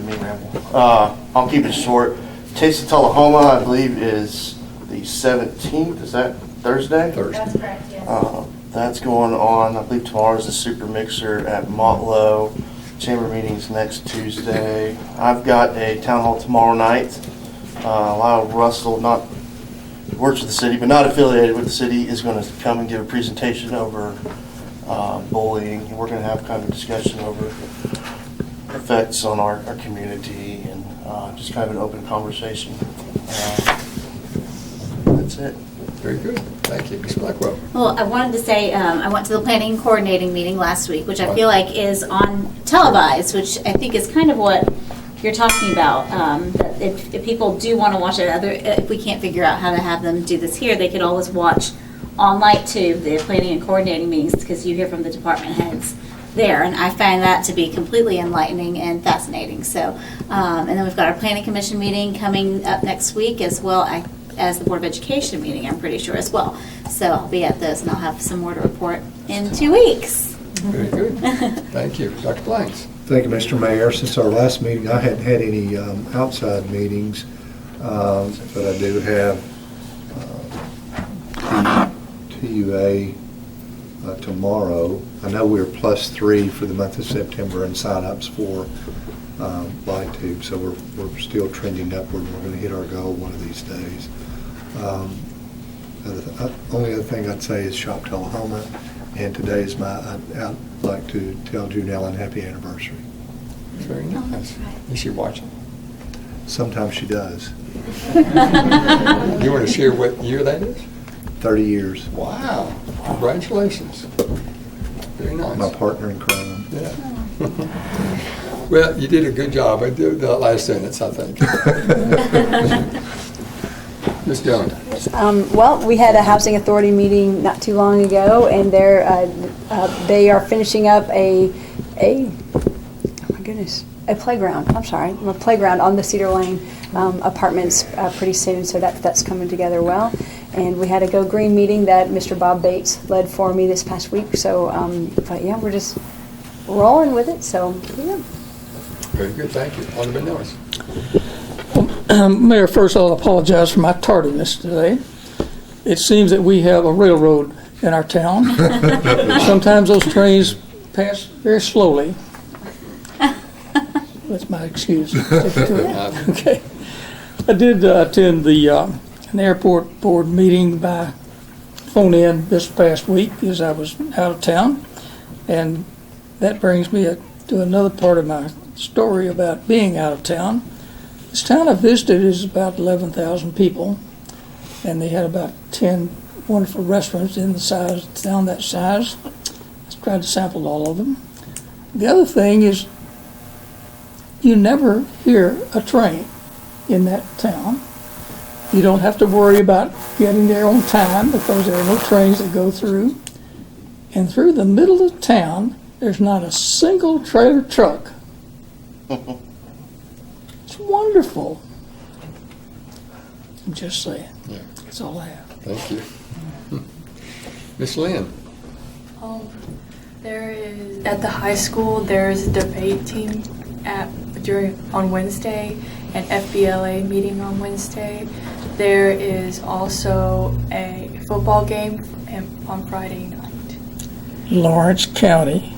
me ramble. I'll keep it short. Taste of Tullahoma, I believe, is the 17th. Is that Thursday?
Thursday.
That's correct, yes.
That's going on. I believe tomorrow is the Super Mixer at Montlow. Chamber meetings next Tuesday. I've got a town hall tomorrow night. Lyle Russell, not works with the city, but not affiliated with the city, is going to come and give a presentation over bullying. We're going to have kind of a discussion over effects on our community and just kind of an open conversation. That's it.
Very good. Thank you. Ms. Blackwell.
Well, I wanted to say, I went to the planning and coordinating meeting last week, which I feel like is on televised, which I think is kind of what you're talking about. That if people do want to watch it, if we can't figure out how to have them do this here, they could always watch on LightTube the planning and coordinating meetings, because you hear from the department heads there, and I find that to be completely enlightening and fascinating. So, and then we've got our planning commission meeting coming up next week, as well as the Board of Education meeting, I'm pretty sure, as well. So I'll be at those, and I'll have some more to report in 2 weeks.
Very good. Thank you. Dr. Blanks.
Thank you, Mr. Mayor. Since our last meeting, I hadn't had any outside meetings, but I do have TUA tomorrow. I know we're +3 for the month of September in sign-ups for LightTube, so we're still trending upward. We're going to hit our goal one of these days. Only other thing I'd say is shop Tullahoma, and today is I'd like to tell June Ellen happy anniversary.
Very nice. Is she watching?
Sometimes she does.
You want to share what year that is?
30 years.
Wow. Congratulations. Very nice.
My partner in crime.
Yeah. Well, you did a good job. I did the last sentence, I think. Ms. Jones.
Well, we had a housing authority meeting not too long ago, and they are finishing up a playground. I'm sorry, a playground on the Cedar Lane apartments pretty soon. So that's coming together well. And we had a Go Green meeting that Mr. Bob Bates led for me this past week. So, but yeah, we're just rolling with it. So, yeah.
Very good, thank you. Alderman Norris.
Mayor, first I'll apologize for my tardiness today. It seems that we have a railroad in our town. Sometimes those trains pass very slowly. That's my excuse. Okay. I did attend an airport board meeting by phone in this past week as I was out of town, and that brings me to another part of my story about being out of town. This town I visited is about 11,000 people, and they had about 10 wonderful restaurants in the size, town that size. I tried to sample all of them. The other thing is, you never hear a train in that town. You don't have to worry about getting there on time because there are no trains that go through. And through the middle of town, there's not a single trailer truck. It's wonderful. I'm just saying.
Yeah.
That's all I have.
Thank you. Miss Lynn?
There is, at the high school, there's a debate team on Wednesday, an FBLA meeting on Wednesday. There is also a football game on Friday night.
Lawrence County.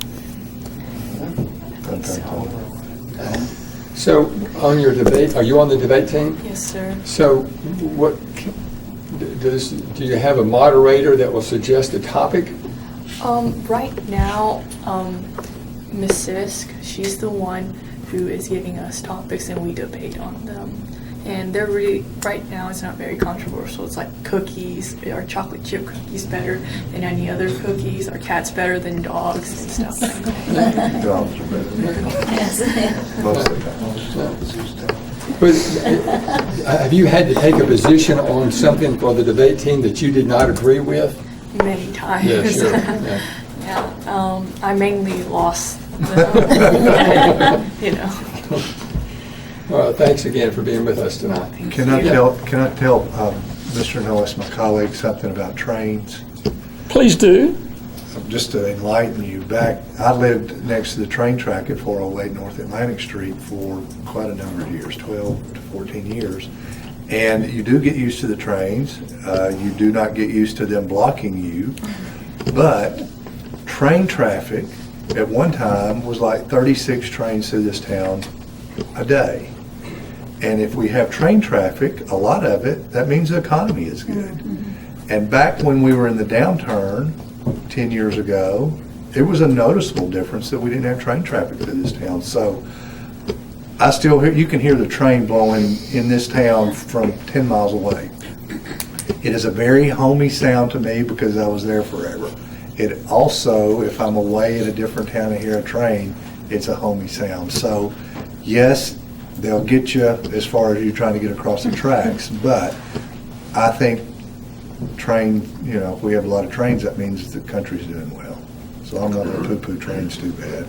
So, on your debate, are you on the debate team?
Yes, sir.
So, what do you have a moderator that will suggest a topic?
Right now, Miss Sisk, she's the one who is giving us topics and we debate on them. And they're really, right now it's not very controversial. It's like cookies, are chocolate chip cookies better than any other cookies? Are cats better than dogs and stuff like that?
Dogs are better than
Yes.
But have you had to take a position on something for the debate team that you did not agree with?
Many times.
Yeah, sure.
Yeah. I mainly lost them. You know.
Well, thanks again for being with us tonight.
Can I tell Mr. Noyes, my colleague, something about trains?
Please do.
Just to enlighten you, I lived next to the train track at 408 North Atlantic Street for quite a number of years, 12 to 14 years. And you do get used to the trains. You do not get used to them blocking you. But train traffic at one time was like 36 trains through this town a day. And if we have train traffic, a lot of it, that means the economy is good. And back when we were in the downturn 10 years ago, it was a noticeable difference that we didn't have train traffic through this town. So I still hear, you can hear the train blowing in this town from 10 miles away. It is a very homey sound to me because I was there forever. It also, if I'm away in a different town and hear a train, it's a homey sound. So yes, they'll get you as far as you trying to get across the tracks, but I think train, if we have a lot of trains, that means the country's doing well. So I'm not going to poo-poo trains too bad.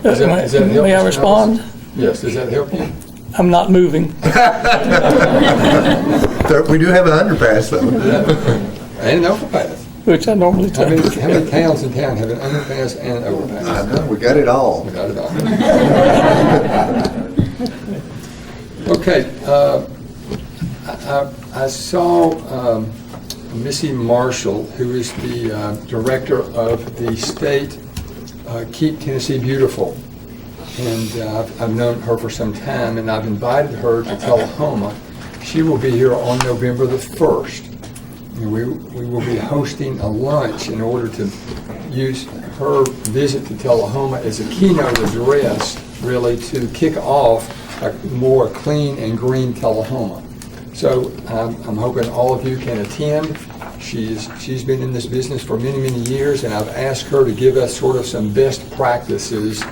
May I respond?
Yes, does that help you?
I'm not moving.
We do have an underpass, though.
And an overpass.
Which I normally take.
How many towns in town have an underpass and an overpass?
I know, we got it all.
We got it all. Okay, I saw Missy Marshall, who is the director of the state Keep Tennessee Beautiful. And I've known her for some time, and I've invited her to Tullahoma. She will be here on November the 1st. And we will be hosting a lunch in order to use her visit to Tullahoma as a keynote address, really, to kick off a more clean and green Tullahoma. So I'm hoping all of you can attend. She's been in this business for many, many years, and I've asked her to give us sort of some best practices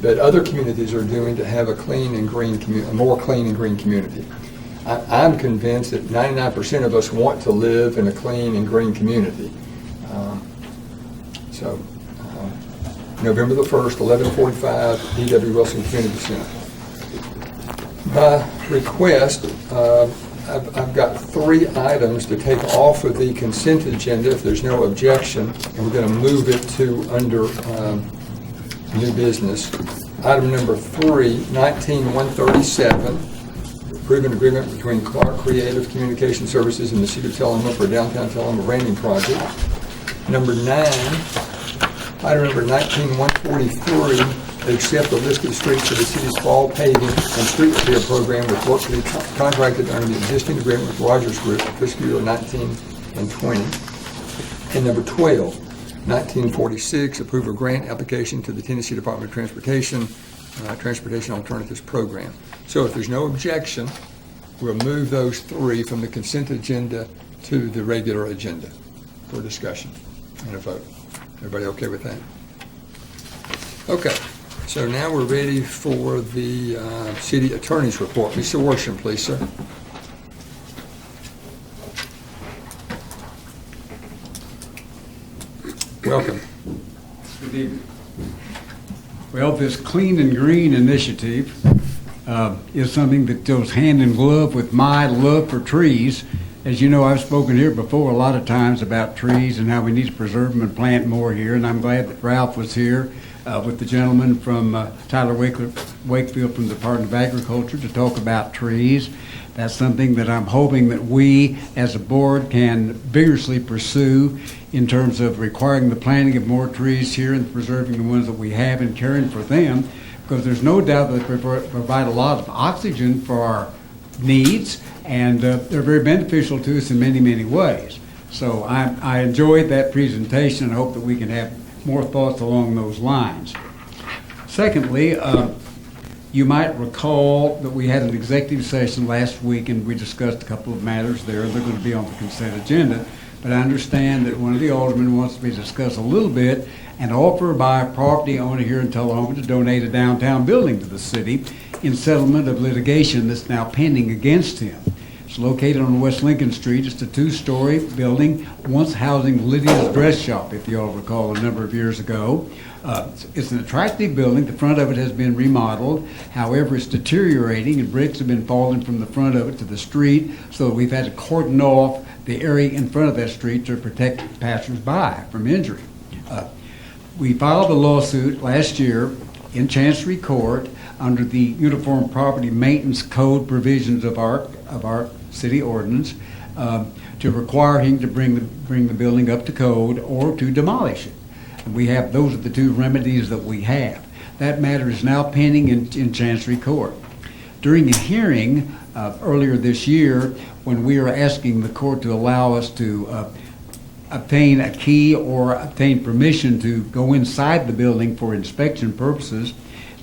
that other communities are doing to have a clean and green a more clean and green community. I'm convinced that 99% of us want to live in a clean and green community. November the 1st, 11:45, E.W. Wilson Community Center. By request, I've got 3 items to take off of the consent agenda if there's no objection, and we're going to move it to under new business. Item number 3, 19137, approve an agreement between Clark Creative Communication Services and the City of Tullahoma for downtown Tullahoma branding project. Number 9, item number 19143, accept the list of streets of the city's fall paving and street repair program with work to be contracted under the existing agreement with Rogers Group for fiscal year 19 and 20. And number 12, 1946, approve a grant application to the Tennessee Department of Transportation, Transportation Alternatives Program. So if there's no objection, we'll move those 3 from the consent agenda to the regular agenda for discussion and a vote. Everybody okay with that? Okay, so now we're ready for the city attorney's report. Mr. Worsham, please, sir. Welcome.
Good evening. Well, this Clean and Green initiative is something that goes hand in glove with my love for trees. As you know, I've spoken here before a lot of times about trees and how we need to preserve them and plant more here, and I'm glad that Ralph was here with the gentleman from Tyler Wakefield from the Department of Agriculture to talk about trees. That's something that I'm hoping that we as a board can vigorously pursue in terms of requiring the planting of more trees here and preserving the ones that we have and caring for them, because there's no doubt that they provide a lot of oxygen for our needs, and they're very beneficial to us in many, many ways. So I enjoyed that presentation and hope that we can have more thoughts along those lines. Secondly, you might recall that we had an executive session last week and we discussed a couple of matters there. They're going to be on the consent agenda, but I understand that one of the aldermen wants me to discuss a little bit and offer by a property owner here in Tullahoma to donate a downtown building to the city in settlement of litigation that's now pending against him. It's located on West Lincoln Street. It's a 2-story building, once housing Lydia's Dress Shop, if you all recall, a number of years ago. It's an attractive building. The front of it has been remodeled. However, it's deteriorating, and bricks have been falling from the front of it to the street, so we've had to cordon off the area in front of that street to protect passersby from injury. We filed a lawsuit last year in Chancery Court under the Uniform Property Maintenance Code provisions of our city ordinance to require him to bring the building up to code or to demolish it. And we have, those are the two remedies that we have. That matter is now pending in Chancery Court. During a hearing earlier this year, when we were asking the court to allow us to obtain a key or obtain permission to go inside the building for inspection purposes,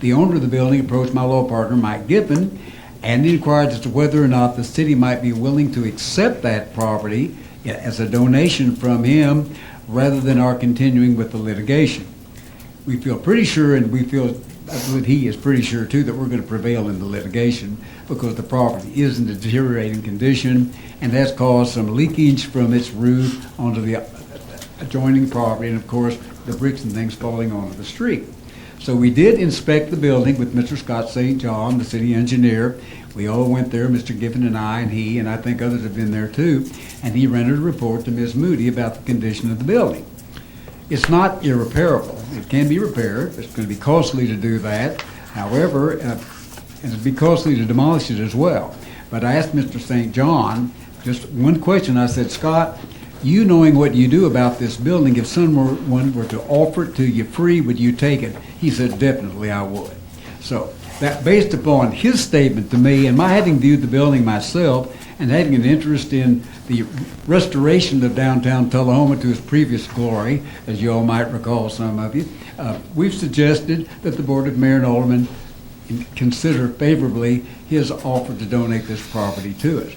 the owner of the building approached my law partner, Mike Giffen, and inquired as to whether or not the city might be willing to accept that property as a donation from him rather than our continuing with the litigation. We feel pretty sure, and we feel, I believe he is pretty sure too, that we're going to prevail in the litigation because the property is in a deteriorating condition and has caused some leakage from its roof onto the adjoining property, and of course the bricks and things falling onto the street. So we did inspect the building with Mr. Scott St. John, the city engineer. We all went there, Mr. Giffen and I, and he, and I think others have been there too, and he rendered a report to Ms. Moody about the condition of the building. It's not irreparable. It can be repaired. It's going to be costly to do that. However, and it'd be costly to demolish it as well. But I asked Mr. St. John just one question. I said, Scott, you knowing what you do about this building, if someone were to offer it to you free, would you take it? He said, definitely I would. So that based upon his statement to me and my having viewed the building myself and having an interest in the restoration of downtown Tullahoma to its previous glory, as you all might recall, some of you, we've suggested that the Board of Mayor and Aldermen consider favorably his offer to donate this property to us.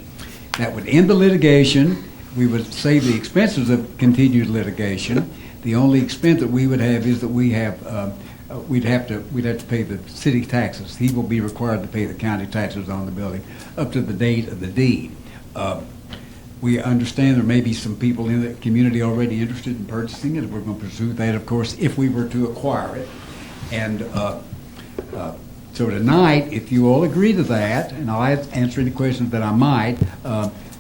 That would end the litigation. We would save the expenses of continued litigation. The only expense that we would have is that we'd have to pay the city taxes. He will be required to pay the county taxes on the building up to the date of the deed. We understand there may be some people in the community already interested in purchasing it. We're going to pursue that, of course, if we were to acquire it. And so tonight, if you all agree to that, and I'll answer any questions that I might,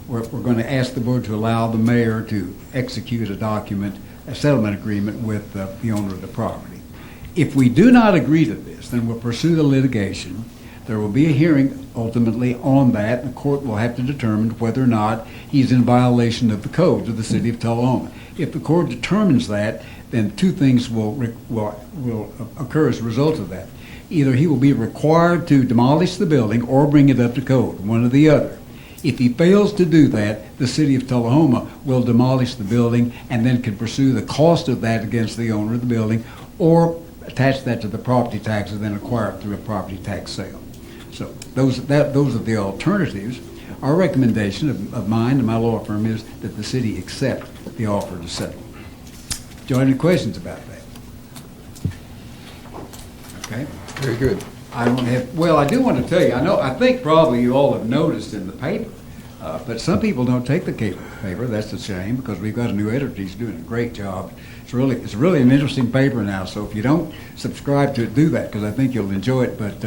we're going to ask the board to allow the mayor to execute a document, a settlement agreement with the owner of the property. If we do not agree to this, then we'll pursue the litigation. There will be a hearing ultimately on that, and the court will have to determine whether or not he's in violation of the codes of the city of Tullahoma. If the court determines that, then two things will occur as a result of that. Either he will be required to demolish the building or bring it up to code, one or the other. If he fails to do that, the city of Tullahoma will demolish the building and then can pursue the cost of that against the owner of the building or attach that to the property taxes and then acquire it through a property tax sale. So those are the alternatives. our recommendation of mine and my law firm is that the city accept the offer to settle. Do you have any questions about that? Okay.
Very good.
I don't have, well, I do want to tell you, I think probably you all have noticed in the paper, but some people don't take the paper. That's a shame, because we've got a new editor. He's doing a great job. It's really an interesting paper now, so if you don't subscribe to it, do that, because I think you'll enjoy it. But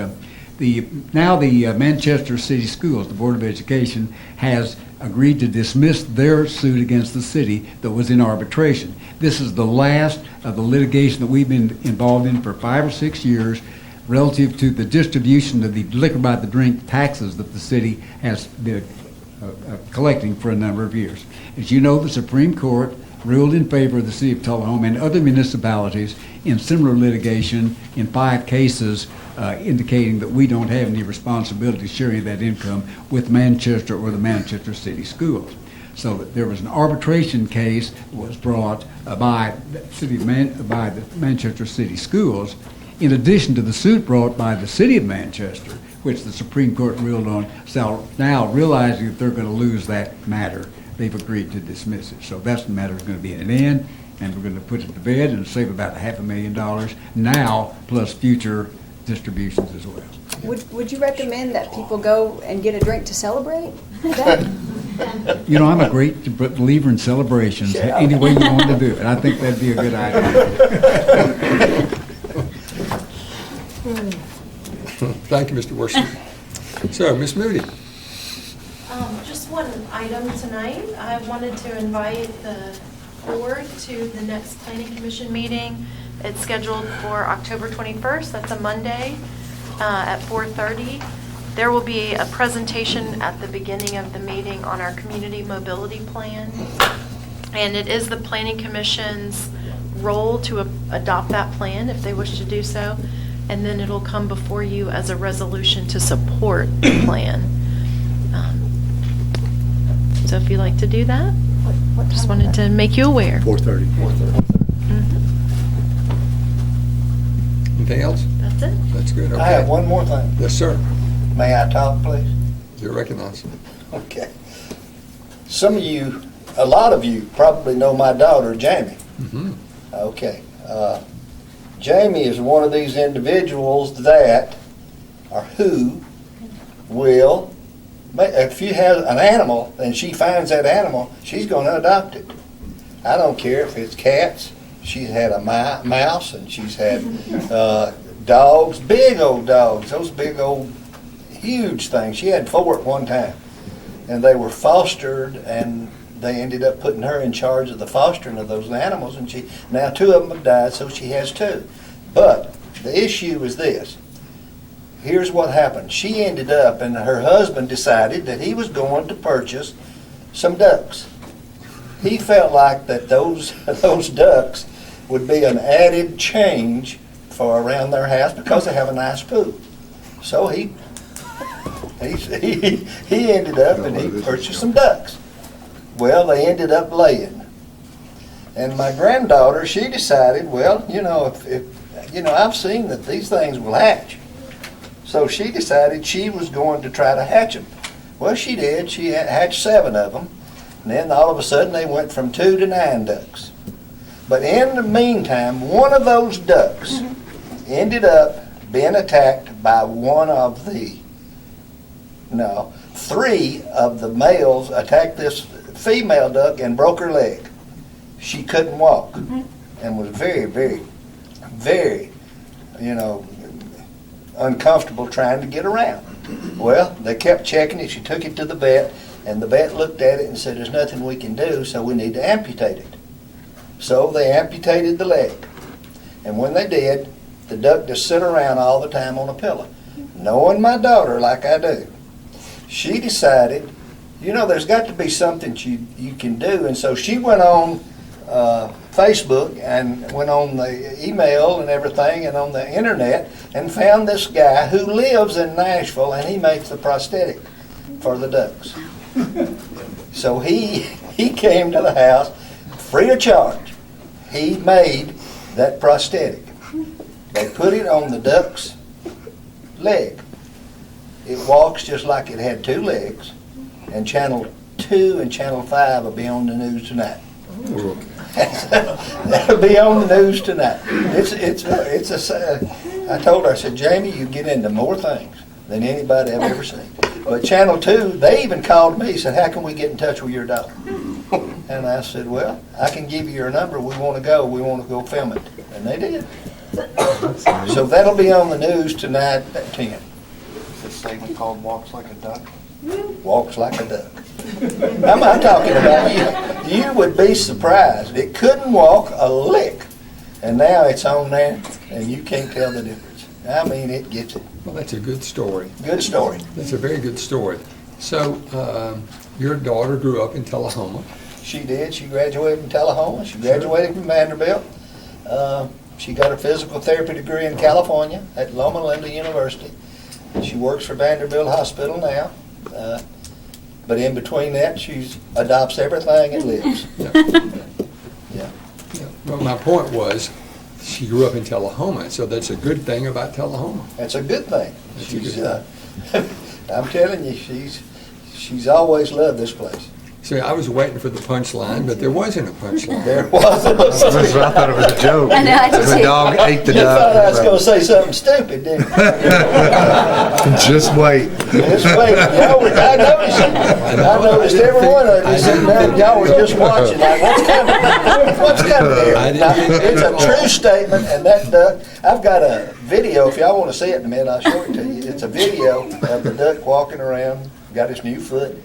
the Manchester City Schools, the Board of Education, has agreed to dismiss their suit against the city that was in arbitration. This is the last of the litigation that we've been involved in for 5 or 6 years relative to the distribution of the liquor by the drink taxes that the city has been collecting for a number of years. As you know, the Supreme Court ruled in favor of the city of Tullahoma and other municipalities in similar litigation in 5 cases, indicating that we don't have any responsibility sharing that income with Manchester or the Manchester City Schools. So that there was an arbitration case that was brought by the Manchester City Schools, in addition to the suit brought by the city of Manchester, which the Supreme Court ruled on. So now, realizing that they're going to lose that matter, they've agreed to dismiss it. So that's the matter is going to be at an end, and we're going to put it to bed and save about $500,000 now, plus future distributions as well.
Would you recommend that people go and get a drink to celebrate that?
You know, I'm a great believer in celebrations, any way you want to do it. I think that'd be a good idea.
Thank you, Mr. Worcester. So, Ms. Moody.
Just one item tonight. I wanted to invite the board to the next Planning Commission meeting. It's scheduled for October 21st. That's a Monday at 4:30. There will be a presentation at the beginning of the meeting on our community mobility plan. And it is the Planning Commission's role to adopt that plan if they wish to do so. And then it'll come before you as a resolution to support the plan. So if you'd like to do that, just wanted to make you aware.
4:30.
Anything else?
That's it.
That's good. Okay.
I have one more thing.
Yes, sir.
May I talk, please?
You're recognized.
Okay. Some of you, a lot of you, probably know my daughter, Jamie.
Mm-hmm.
Okay. Jamie is one of these individuals that, or who, will, if you have an animal and she finds that animal, she's going to adopt it. I don't care if it's cats. She's had a mouse, and she's had dogs, big old dogs, those big old huge things. She had 4 at one time, and they were fostered, and they ended up putting her in charge of the fostering of those animals, and now 2 of them have died, so she has 2. But the issue is this. Here's what happened. She ended up, and her husband decided that he was going to purchase some ducks. He felt like that those ducks would be an added change for around their house because they have a nice pool. So he ended up and he purchased some ducks. Well, they ended up laying. And my granddaughter, she decided, well, if I've seen that these things will hatch. So she decided she was going to try to hatch them. Well, she did. She hatched 7 of them. And then all of a sudden they went from 2 to 9 ducks. But in the meantime, one of those ducks ended up being attacked by 3 of the males attacked this female duck and broke her leg. She couldn't walk and was very, very, very, uncomfortable trying to get around. Well, they kept checking it. She took it to the vet, and the vet looked at it and said, there's nothing we can do, so we need to amputate it. So they amputated the leg. And when they did, the duck just sit around all the time on a pillow. Knowing my daughter like I do, she decided, there's got to be something you can do. And so she went on Facebook and went on the email and everything and on the internet and found this guy who lives in Nashville, and he makes the prosthetic for the ducks. So he came to the house free of charge. He made that prosthetic. They put it on the duck's leg. It walks just like it had 2 legs. and Channel 2 and Channel 5 will be on the news tonight. That'll be on the news tonight. I told her, I said, Jamie, you get into more things than anybody I've ever seen. But Channel 2, they even called me, said, how can we get in touch with your daughter? And I said, well, I can give you your number. We want to go film it. And they did. So that'll be on the news tonight at 10.
It's a segment called Walks Like a Duck.
Walks like a duck. I'm talking about you. You would be surprised. It couldn't walk a lick. And now it's on there, and you can't tell the difference. I mean, it gets it.
Well, that's a good story.
Good story.
That's a very good story. So, your daughter grew up in Tullahoma.
She did. She graduated from Tullahoma. She graduated from Vanderbilt. She got a physical therapy degree in California at Loma Linda University. She works for Vanderbilt Hospital now. But in between that, she adopts everything and lives. Yeah.
Well, my point was, she grew up in Tullahoma, so that's a good thing about Tullahoma.
That's a good thing. I'm telling you, she's always loved this place.
See, I was waiting for the punchline, but there wasn't a punchline.
There wasn't.
I thought it was a joke.
I know, I did
The
too.
dog ate the
You thought I was
duck.
going to say something stupid, didn't you?
Just wait.
Just wait. I noticed every one of you sitting there, y'all were just watching. Like, what's coming? What's coming here? Now, it's a true statement, and that duck, I've got a video. If y'all want to see it in a minute, I'll show it to you. It's a video of the duck walking around, got his new foot.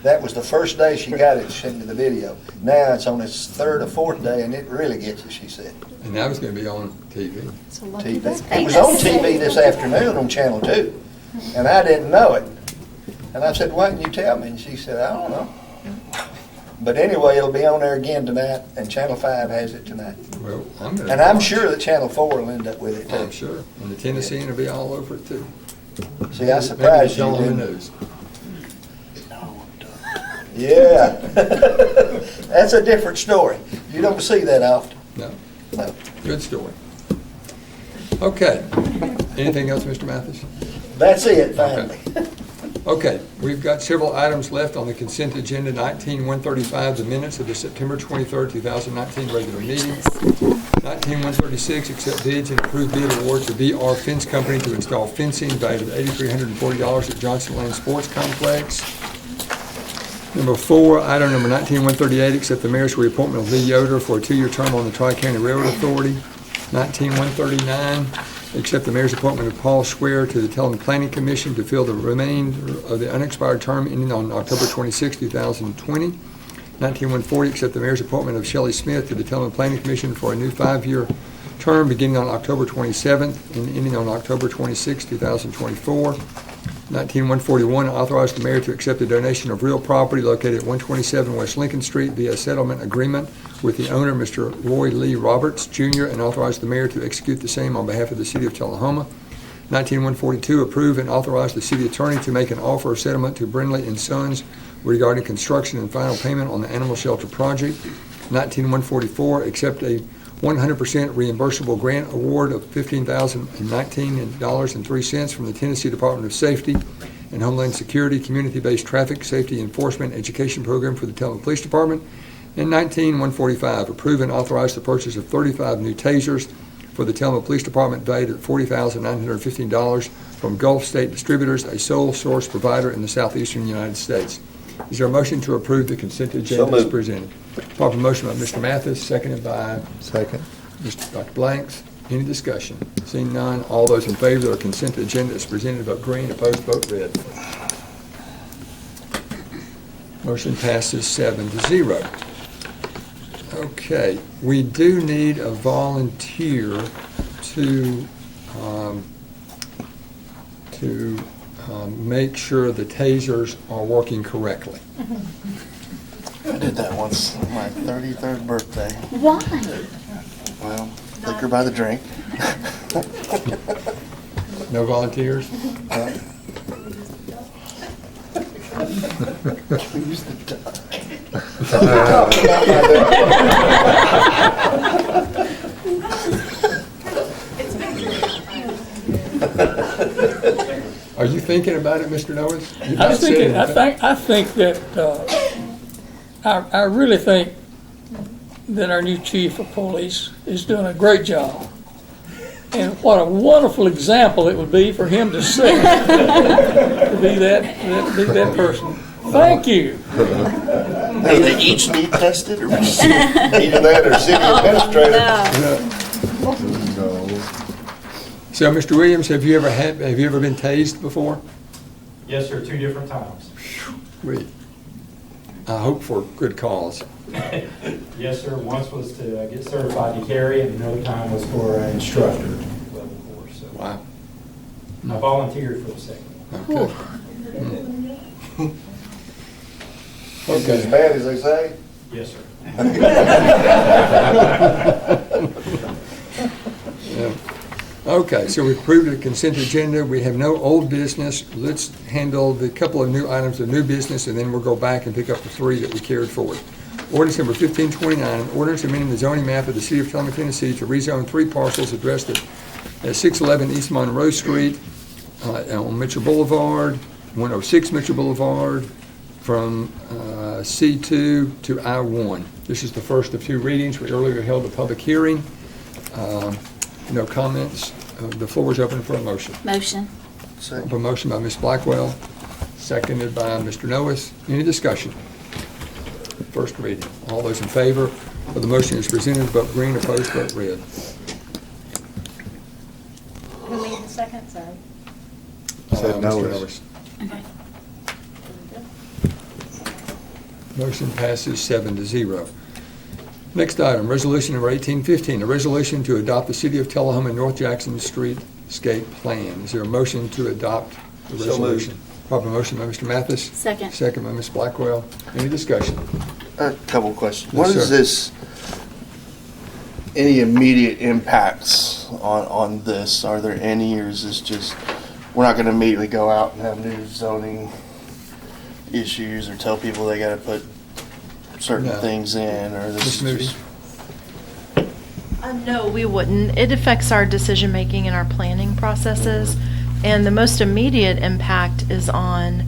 That was the first day she got it, she sent me the video. Now it's on its third or fourth day, and it really gets it, she said.
And that was going to be on TV.
TV. It was on TV this afternoon on Channel 2, and I didn't know it. And I said, why didn't you tell me? And she said, I don't know. But anyway, it'll be on there again tonight, and Channel 5 has it tonight.
Well,
And I'm sure that Channel 4 will end up with it, too.
I'm sure. And the Tennessean will be all over it, too.
See, I surprised you,
Maybe it's on the
didn't
news.
Yeah. That's a different story. You don't see that often.
No.
No.
Good story. Okay. Anything else, Mr. Mathis?
That's it, finally.
Okay, we've got several items left on the consent agenda. 19-135, the minutes of the September 23rd, 2019 regular meeting. 19-136, accept bids and approve bid award to VR Fence Company to install fencing valued at $8,340 at Johnson Lane Sports Complex. Number 4, item number 19-138, accept the mayor's reappointment of Lee Yoder for a 2-year term on the Tri-County Railroad Authority. 19-139, accept the mayor's appointment of Paul Swear to the Tullahoma Planning Commission to fill the remainder of the unexpired term ending on October 26, 2020. 19-140, accept the mayor's appointment of Shelley Smith to the Tullahoma Planning Commission for a new 5-year term beginning on October 27th and ending on October 26, 2024. 19-141, authorize the mayor to accept a donation of real property located at 127 West Lincoln Street via settlement agreement with the owner, Mr. Roy Lee Roberts, Jr., and authorize the mayor to execute the same on behalf of the city of Tullahoma. 19-142, approve and authorize the city attorney to make an offer of settlement to Brindley and Sons regarding construction and final payment on the animal shelter project. 19-144, accept a 100% reimbursable grant award of $15,019.03 from the Tennessee Department of Safety and Homeland Security Community-Based Traffic Safety Enforcement Education Program for the Tullahoma Police Department. And 19-145, approve and authorize the purchase of 35 new tasers for the Tullahoma Police Department valued at $40,915 from Gulf State Distributors, a sole source provider in the southeastern United States. Is there a motion to approve the consent agenda as presented? Proper motion by Mr. Mathis, seconded by Mr. Dr. Blanks. Any discussion? Seeing none, all those in favor of the consent agenda as presented, vote green. Opposed, vote red. Motion passes 7-0. Okay, we do need a volunteer to make sure the tasers are working correctly.
I did that once on my 33rd birthday.
Why?
Well, liquor by the drink.
No volunteers?
Use the duck.
Are you thinking about it, Mr. Norris?
I think that, I really think that our new chief of police is doing a great job. And what a wonderful example it would be for him to set, to be that person. Thank you.
Hey, they each need tested, or
Either that or city administrator.
So, Mr. Williams, have you ever been tased before?
Yes, sir, 2 different times.
I hope for good cause.
Yes, sir. Once was to get certified to carry, and another time was for an instructor, level 4. So
wow.
I volunteered for the second one.
Okay. As bad as they say?
Yes, sir.
Yeah. Okay, so we've approved the consent agenda. We have no old business. Let's handle the couple of new items of new business, and then we'll go back and pick up the 3 that we carried forward. Ordinance number 1529, an ordinance amending the zoning map of the city of Tullahoma, Tennessee to rezone 3 parcels addressed at 611 East Monroe Street on Mitchell Boulevard, 106 Mitchell Boulevard, from C2 to I1. This is the first of 2 readings. We earlier held a public hearing. No comments. The floor is open for a motion.
Motion.
A motion by Ms. Blackwell, seconded by Mr. Noes. Any discussion? First reading. All those in favor of the motion as presented, vote green. Opposed, vote red.
Who made the second? Sorry.
Said
Mr.
Noes.
Okay.
Motion passes 7-0. Next item, resolution number 1815, a resolution to adopt the City of Tullahoma North Jackson Streetscape Plan. Is there a motion to adopt the
So
resolution? Proper motion by Mr. Mathis.
Second.
Second by Ms. Blackwell. Any discussion?
A couple questions.
Yes,
What is
sir.
this, any immediate impacts on this? Are there any, or is this just, we're not going to immediately go out and have new zoning issues or tell people they got to put certain
No.
things in, or this
Ms.
is
Moody?
just...
No, we wouldn't. It affects our decision-making and our planning processes. And the most immediate impact is on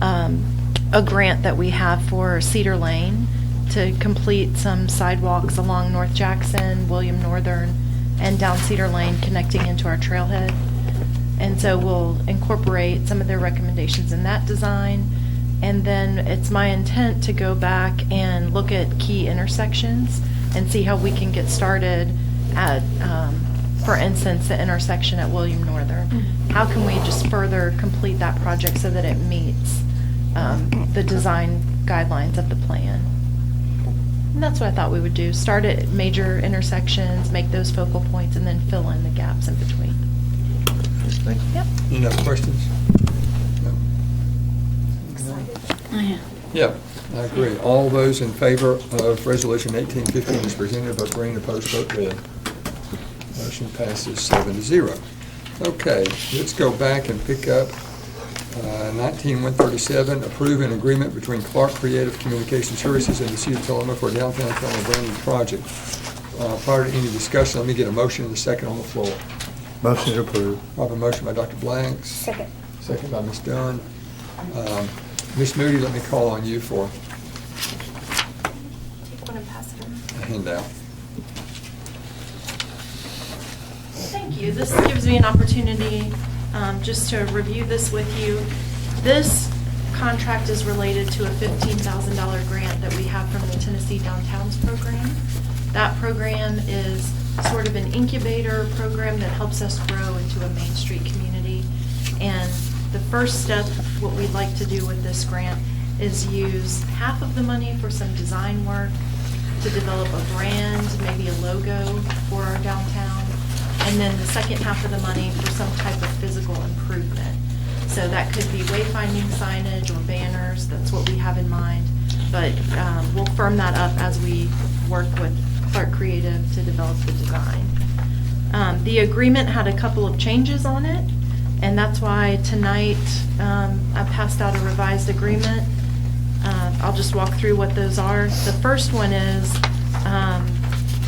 a grant that we have for Cedar Lane to complete some sidewalks along North Jackson, William Northern, and down Cedar Lane connecting into our trailhead. And so we'll incorporate some of their recommendations in that design. And then it's my intent to go back and look at key intersections and see how we can get started at, for instance, the intersection at William Northern. How can we just further complete that project so that it meets the design guidelines of the plan? And that's what I thought we would do. Start at major intersections, make those focal points, and then fill in the gaps in between.
Thank you.
Yep.
Any other questions? No. Yeah, I agree. All those in favor of Resolution 1815 as presented, vote green. Opposed, vote red. Motion passes 7-0. Okay, let's go back and pick up 19137, approve an agreement between Clark Creative Communication Services and the City of Tullahoma for a downtown Tullahoma branding project. Prior to any discussion, let me get a motion and a second on the floor.
Motion to approve.
I have a motion by Dr. Blanks.
Second.
Second by Ms. Dunn. Ms. Moody, let me call on you for
Take one and pass it around.
a handout.
Thank you. This gives me an opportunity just to review this with you. This contract is related to a $15,000 grant that we have from the Tennessee Downtowns program. That program is sort of an incubator program that helps us grow into a Main Street community. And the first step, what we'd like to do with this grant is use half of the money for some design work to develop a brand, maybe a logo for our downtown, and then the second half of the money for some type of physical improvement. So that could be wayfinding signage or banners. That's what we have in mind. But we'll firm that up as we work with Clark Creative to develop the design. The agreement had a couple of changes on it, and that's why tonight I passed out a revised agreement. I'll just walk through what those are. The first one is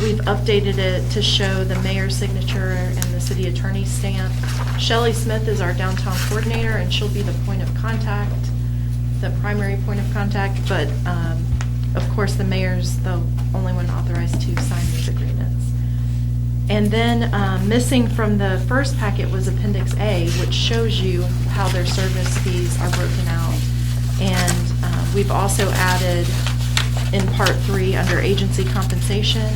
We've updated it to show the mayor's signature and the city attorney's stamp. Shelley Smith is our downtown coordinator, and she'll be the point of contact, the primary point of contact, but of course the mayor's the only one authorized to sign these agreements. And then missing from the first packet was Appendix A, which shows you how their service fees are broken out. And we've also added in Part 3 under agency compensation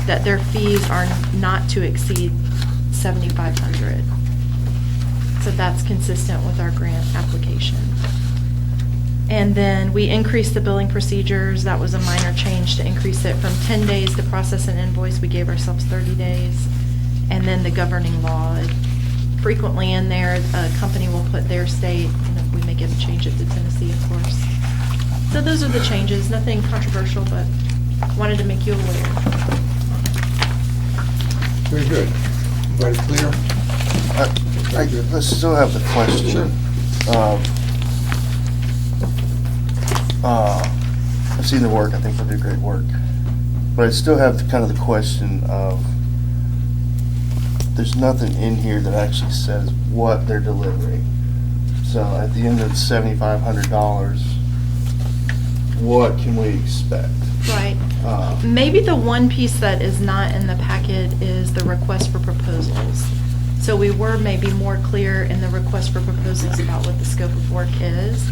that their fees are not to exceed $7,500. So that's consistent with our grant application. And then we increased the billing procedures. That was a minor change to increase it from 10 days to process an invoice. We gave ourselves 30 days. And then the governing law. Frequently in there, a company will put their state, and if we make it change it to Tennessee, of course. So those are the changes. Nothing controversial, but wanted to make you aware.
Very good. Everybody clear?
I still have the question.
Sure.
I've seen the work. I think they'll do great work. But I still have kind of the question of, there's nothing in here that actually says what they're delivering. So at the end of $7,500, what can we expect?
Right. Maybe the one piece that is not in the packet is the request for proposals. So we were maybe more clear in the request for proposals about what the scope of work is,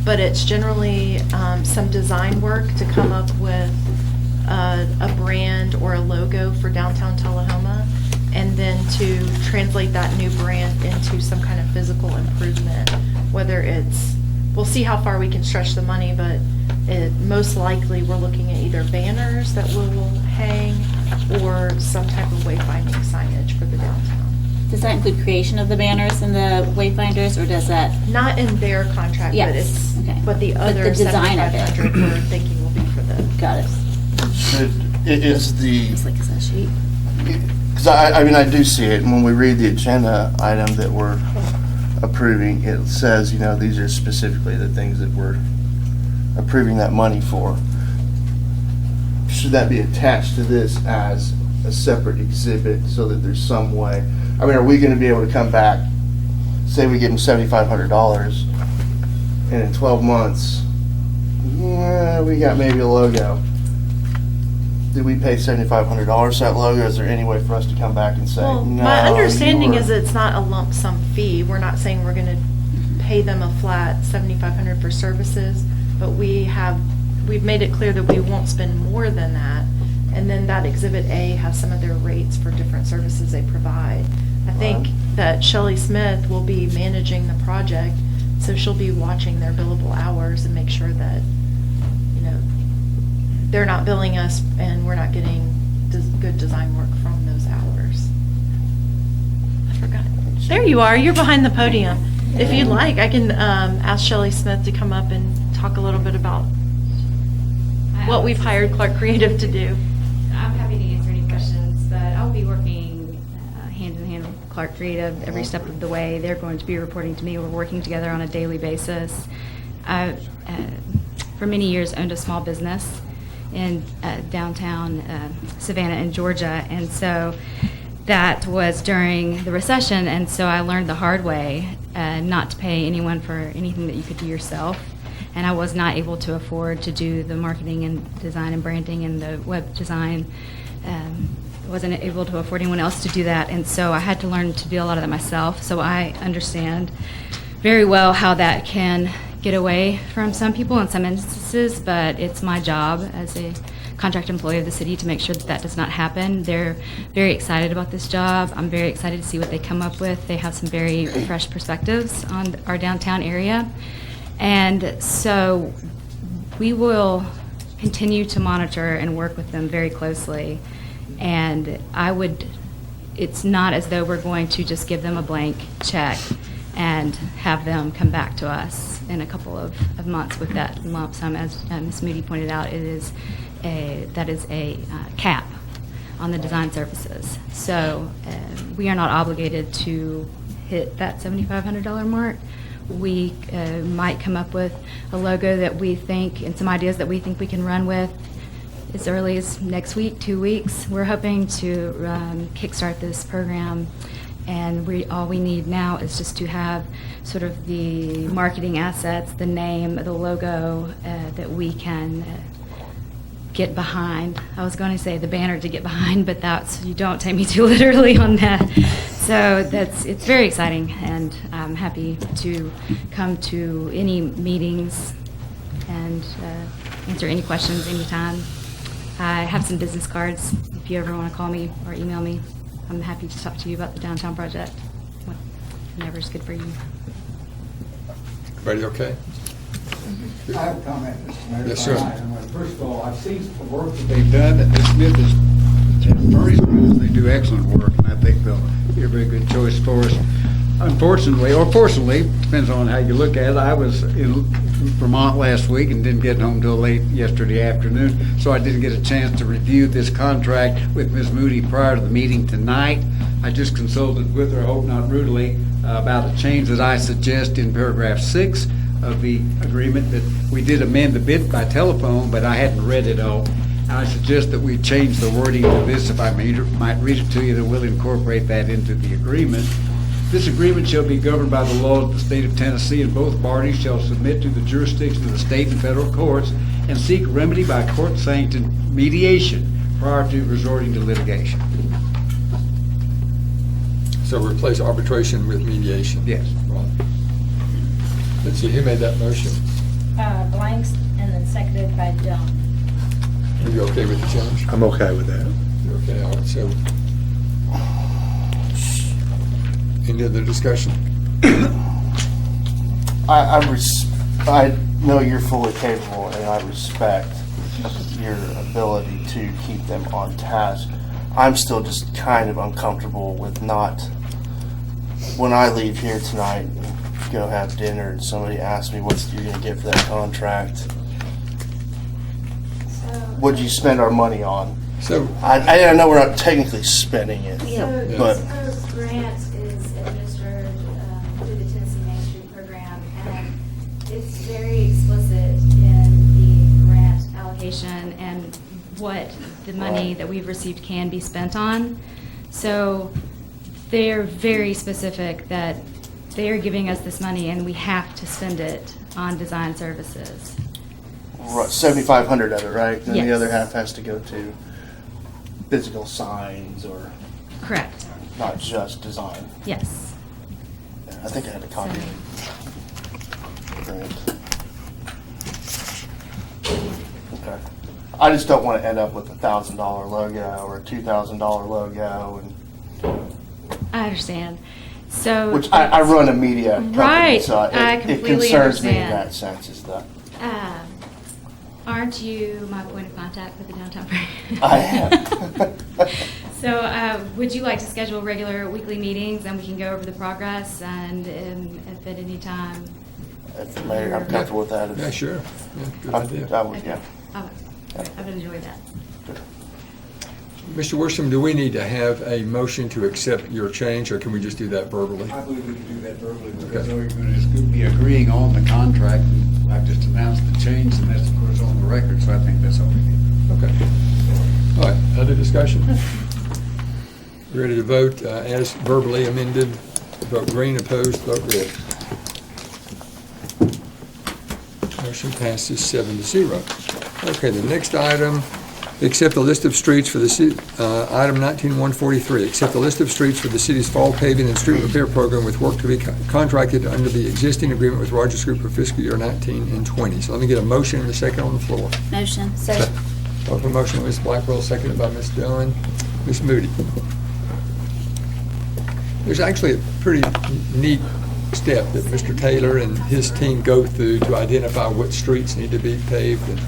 but it's generally some design work to come up with a brand or a logo for downtown Tullahoma, and then to translate that new brand into some kind of physical improvement, whether it's, we'll see how far we can stretch the money, but most likely we're looking at either banners that we'll hang or some type of wayfinding signage for the downtown.
Does that include creation of the banners and the wayfinders, or does that?
Not in their contract, but
Yes,
it's,
okay.
but the
But
other
the design of it.
7,500 we're thinking will be for the.
Got it.
Is the,
It's like a sheet.
because I mean, I do see it, and when we read the agenda item that we're approving, it says, you know, these are specifically the things that we're approving that money for. Should that be attached to this as a separate exhibit so that there's some way? I mean, are we going to be able to come back, say we give them $7,500, and in 12 months, we got maybe a logo. Did we pay $7,500 for that logo? Is there any way for us to come back and say,
Well,
no?
my understanding
you were-"
is it's not a lump sum fee. We're not saying we're gonna pay them a flat $7,500 for services, but we've made it clear that we won't spend more than that. And then that Exhibit A has some of their rates for different services they provide. I think that Shelley Smith will be managing the project, so she'll be watching their billable hours and make sure that, you know, they're not billing us and we're not getting good design work from those hours. I forgot. There you are. You're behind the podium. If you'd like, I can ask Shelley Smith to come up and talk a little bit about what we've hired Clark Creative to do.
I'm happy to answer any questions, but I'll be working hand in hand with Clark Creative every step of the way. They're going to be reporting to me. We're working together on a daily basis. I, for many years, owned a small business in downtown Savannah in Georgia, and so that was during the recession, and so I learned the hard way not to pay anyone for anything that you could do yourself. And I was not able to afford to do the marketing and design and branding and the web design. Wasn't able to afford anyone else to do that, and so I had to learn to do a lot of that myself. So I understand very well how that can get away from some people in some instances, but it's my job as a contract employee of the city to make sure that that does not happen. They're very excited about this job. I'm very excited to see what they come up with. They have some very fresh perspectives on our downtown area. And so we will continue to monitor and work with them very closely. And it's not as though we're going to just give them a blank check and have them come back to us in a couple of months with that lump sum. As Ms. Moody pointed out, that is a cap on the design services. So we are not obligated to hit that $7,500 mark. We might come up with a logo that we think, and some ideas that we think we can run with as early as next week, 2 weeks. We're hoping to kickstart this program, and all we need now is just to have sort of the marketing assets, the name, the logo that we can get behind. I was going to say the banner to get behind, but you don't take me too literally on that. So it's very exciting, and I'm happy to come to any meetings and answer any questions anytime. I have some business cards if you ever want to call me or email me. I'm happy to talk to you about the downtown project, whenever's good for you.
Everybody okay?
I have a comment, Mr. Mayor.
Yes, sir.
First of all, I've seen the work that they've done at the Smith Murray's Group. They do excellent work, and I think they'll be a very good choice for us. Unfortunately, or fortunately, depends on how you look at it, I was in Vermont last week and didn't get home till late yesterday afternoon, so I didn't get a chance to review this contract with Ms. Moody prior to the meeting tonight. I just consulted with her, I hope not rudely, about a change that I suggest in paragraph 6 of the agreement, that we did amend the bid by telephone, but I hadn't read it all. I suggest that we change the wording to this, if I might read it to you, that we'll incorporate that into the agreement. This agreement shall be governed by the laws of the state of Tennessee, and both parties shall submit to the jurisdiction of the state and federal courts and seek remedy by court-sanctioned mediation prior to resorting to litigation.
So replace arbitration with mediation?
Yes.
Right. Let's see, who made that motion?
Blanks, and then seconded by Dunn.
Are you okay with the change?
I'm okay with that.
You're okay, all right, so. Any other discussion?
I know you're fully capable, and I respect your ability to keep them on task. I'm still just kind of uncomfortable with not, when I leave here tonight and go have dinner and somebody asks me what you're going to get for that contract, what'd you spend our money on?
So
I know we're not technically spending it, but
This grant is administered through the Tennessee Main Street program, and it's very explicit in the grant allocation and what the money that we've received can be spent on. So they're very specific that they are giving us this money and we have to spend it on design services.
$7,500 of it, right? And
Yes.
the other half has to go to physical signs or
Correct.
not just design.
Yes.
Yeah, I think I had a copy. Grant. Okay. I just don't want to end up with a $1,000 logo or a $2,000 logo, and
I understand. So
which I run a media company,
Right.
so
I
it
completely
concerns me in
understand.
that sense. Is that
Aren't you my point of contact with the downtown program?
I am.
So would you like to schedule regular weekly meetings and we can go over the progress and if at any time?
If the mayor, I'm comfortable with that.
Yeah, sure. Yeah, good idea.
I would, yeah.
I would enjoy that.
Mr. Worsham, do we need to have a motion to accept your change, or can we just do that verbally?
I believe we can do that verbally, because we're going to be agreeing on the contract, and I've just announced the change, and that's, of course, on the record, so I think that's all we need.
Okay. All right, other discussion? Ready to vote as verbally amended? Vote green, opposed, vote red. Motion passes 7-0. Okay, the next item, accept the list of streets for the city, item 19-143, accept the list of streets for the city's fall paving and street repair program with work to be contracted under the existing agreement with Rogers Group for fiscal year 19 and 20. So let me get a motion and a second on the floor.
Motion.
Open motion by Ms. Blackwell, seconded by Ms. Dillon. Ms. Moody. There's actually a pretty neat step that Mr. Taylor and his team go through to identify what streets need to be paved. And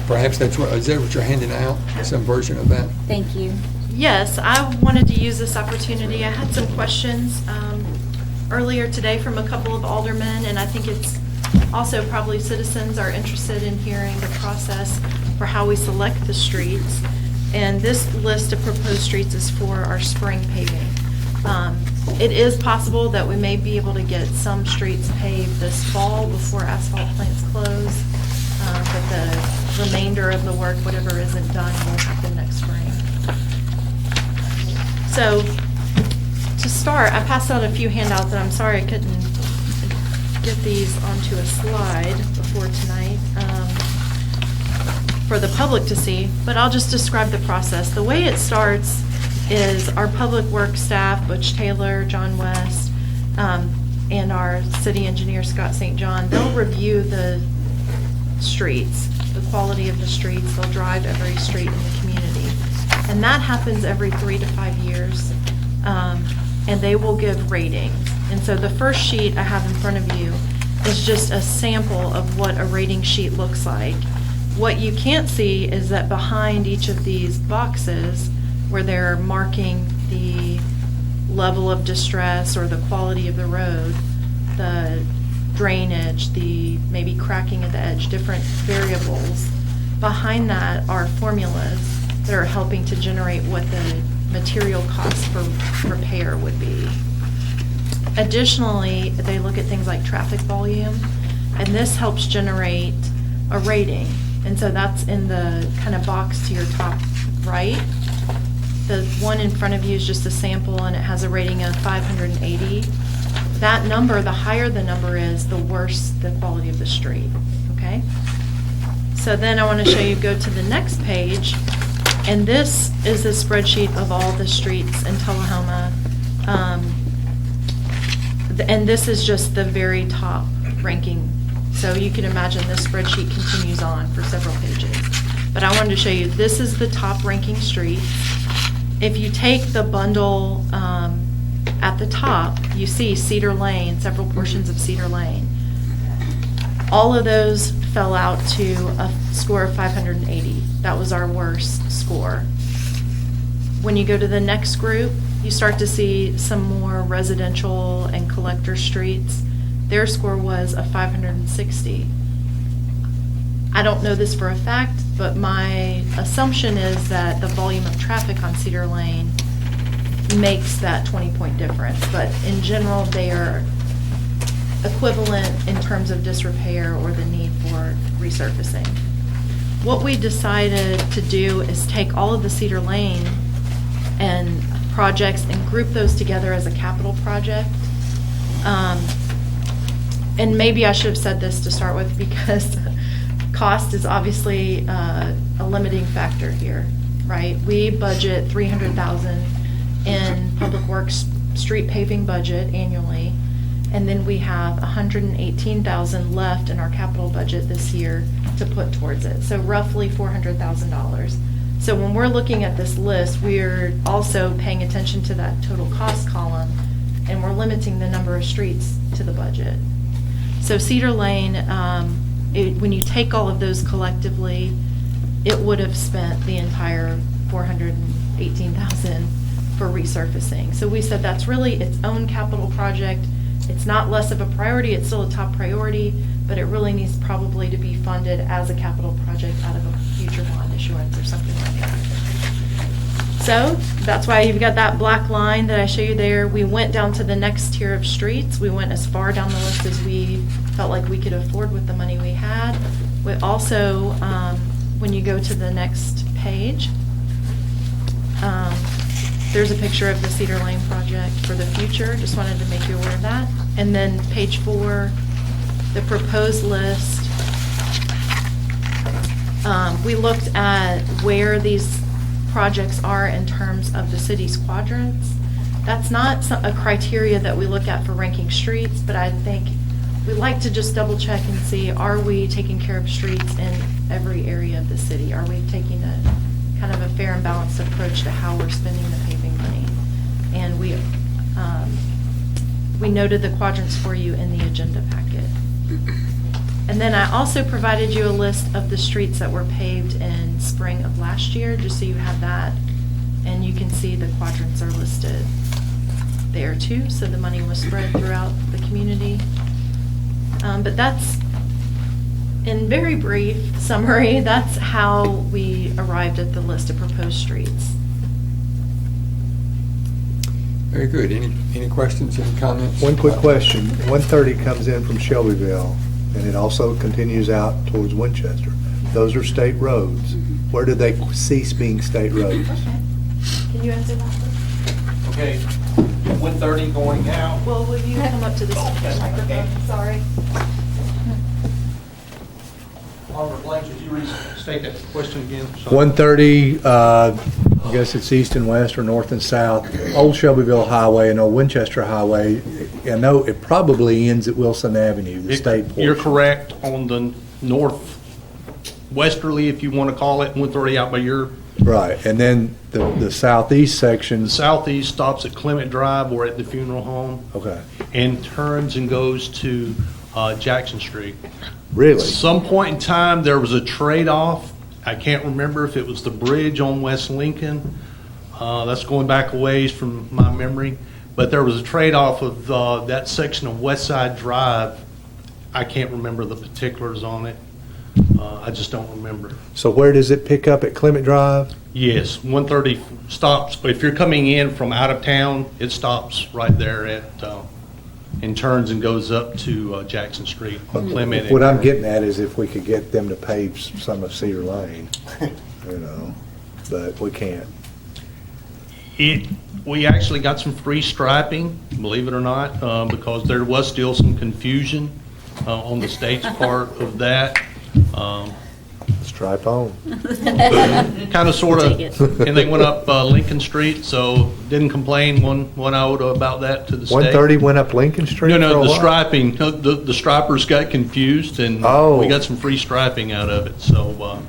perhaps is that what you're handing out? Some version of that?
Thank you.
Yes, I wanted to use this opportunity. I had some questions earlier today from a couple of aldermen, and I think it's also probably citizens are interested in hearing the process for how we select the streets. And this list of proposed streets is for our spring paving. It is possible that we may be able to get some streets paved this fall before asphalt plants close, but the remainder of the work, whatever isn't done, will happen next spring. So, to start, I passed out a few handouts, and I'm sorry I couldn't get these onto a slide before tonight for the public to see, but I'll just describe the process. The way it starts is our public works staff, Butch Taylor, John West, and our city engineer, Scott St. John, they'll review the streets, the quality of the streets. They'll drive every street in the community. And that happens every 3 to 5 years. And they will give ratings. And so the first sheet I have in front of you is just a sample of what a rating sheet looks like. What you can't see is that behind each of these boxes, where they're marking the level of distress or the quality of the road, the drainage, the maybe cracking at the edge, different variables, behind that are formulas that are helping to generate what the material cost for repair would be. Additionally, they look at things like traffic volume, and this helps generate a rating. And so that's in the kind of box to your top right. The one in front of you is just a sample, and it has a rating of 580. That number, the higher the number is, the worse the quality of the street, okay? So then I want to show you, go to the next page, and this is a spreadsheet of all the streets in Tullahoma. And this is just the very top ranking. So you can imagine this spreadsheet continues on for several pages. But I wanted to show you, this is the top ranking streets. If you take the bundle at the top, you see Cedar Lane, several portions of Cedar Lane. All of those fell out to a score of 580. That was our worst score. When you go to the next group, you start to see some more residential and collector streets. Their score was a 560. I don't know this for a fact, but my assumption is that the volume of traffic on Cedar Lane makes that 20-point difference. But in general, they are equivalent in terms of disrepair or the need for resurfacing. What we decided to do is take all of the Cedar Lane and projects and group those together as a capital project. And maybe I should have said this to start with, because cost is obviously a limiting factor here, right? We budget $300,000 in Public Works street paving budget annually, and then we have $118,000 left in our capital budget this year to put towards it. So roughly $400,000. So when we're looking at this list, we're also paying attention to that total cost column, and we're limiting the number of streets to the budget. So Cedar Lane, when you take all of those collectively, it would have spent the entire $418,000 for resurfacing. So we said that's really its own capital project. It's not less of a priority, it's still a top priority, but it really needs probably to be funded as a capital project out of a future bond issuance or something like that. So that's why you've got that black line that I show you there. We went down to the next tier of streets. We went as far down the list as we felt like we could afford with the money we had. We also, when you go to the next page, there's a picture of the Cedar Lane project for the future. Just wanted to make you aware of that. And then page 4, the proposed list. We looked at where these projects are in terms of the city's quadrants. That's not a criteria that we look at for ranking streets, but I think we like to just double check and see, are we taking care of streets in every area of the city? Are we taking a kind of a fair and balanced approach to how we're spending the paving money? And we noted the quadrants for you in the agenda packet. And then I also provided you a list of the streets that were paved in spring of last year, just so you have that. And you can see the quadrants are listed there too, so the money was spread throughout the community. But that's, in very brief summary, that's how we arrived at the list of proposed streets.
Very good. Any questions, any comments?
One quick question. 130 comes in from Shelbyville, and it also continues out towards Winchester. Those are state roads. Where do they cease being state roads?
Can you answer that?
Okay, 130 going out.
Well, will you come up to this microphone? Sorry.
Alderman Blanks, would you restate that question again? Sorry.
130, I guess it's east and west or north and south, Old Shelbyville Highway and Old Winchester Highway. I know it probably ends at Wilson Avenue, the state portion.
You're correct on the northwesterly, if you want to call it, 130 out by your...
Right, and then the southeast section.
The southeast stops at Clement Drive or at the funeral home.
Okay.
And turns and goes to Jackson Street.
Really?
At some point in time, there was a trade-off. I can't remember if it was the bridge on West Lincoln. That's going back a ways from my memory. But there was a trade-off of that section of West Side Drive. I can't remember the particulars on it. I just don't remember.
So where does it pick up at Clement Drive?
Yes, 130 stops. But if you're coming in from out of town, it stops right there at and turns and goes up to Jackson Street on Clement.
What I'm getting at is if we could get them to pave some of Cedar Lane, but we can't.
We actually got some free striping, believe it or not, because there was still some confusion on the state's part of that.
Stripe on.
Kind of, sort of, and they went up Lincoln Street, so didn't complain one iota about that to the state.
130 went up Lincoln Street?
No, the striping, the stripers got confused, and we got some free striping out of it, so.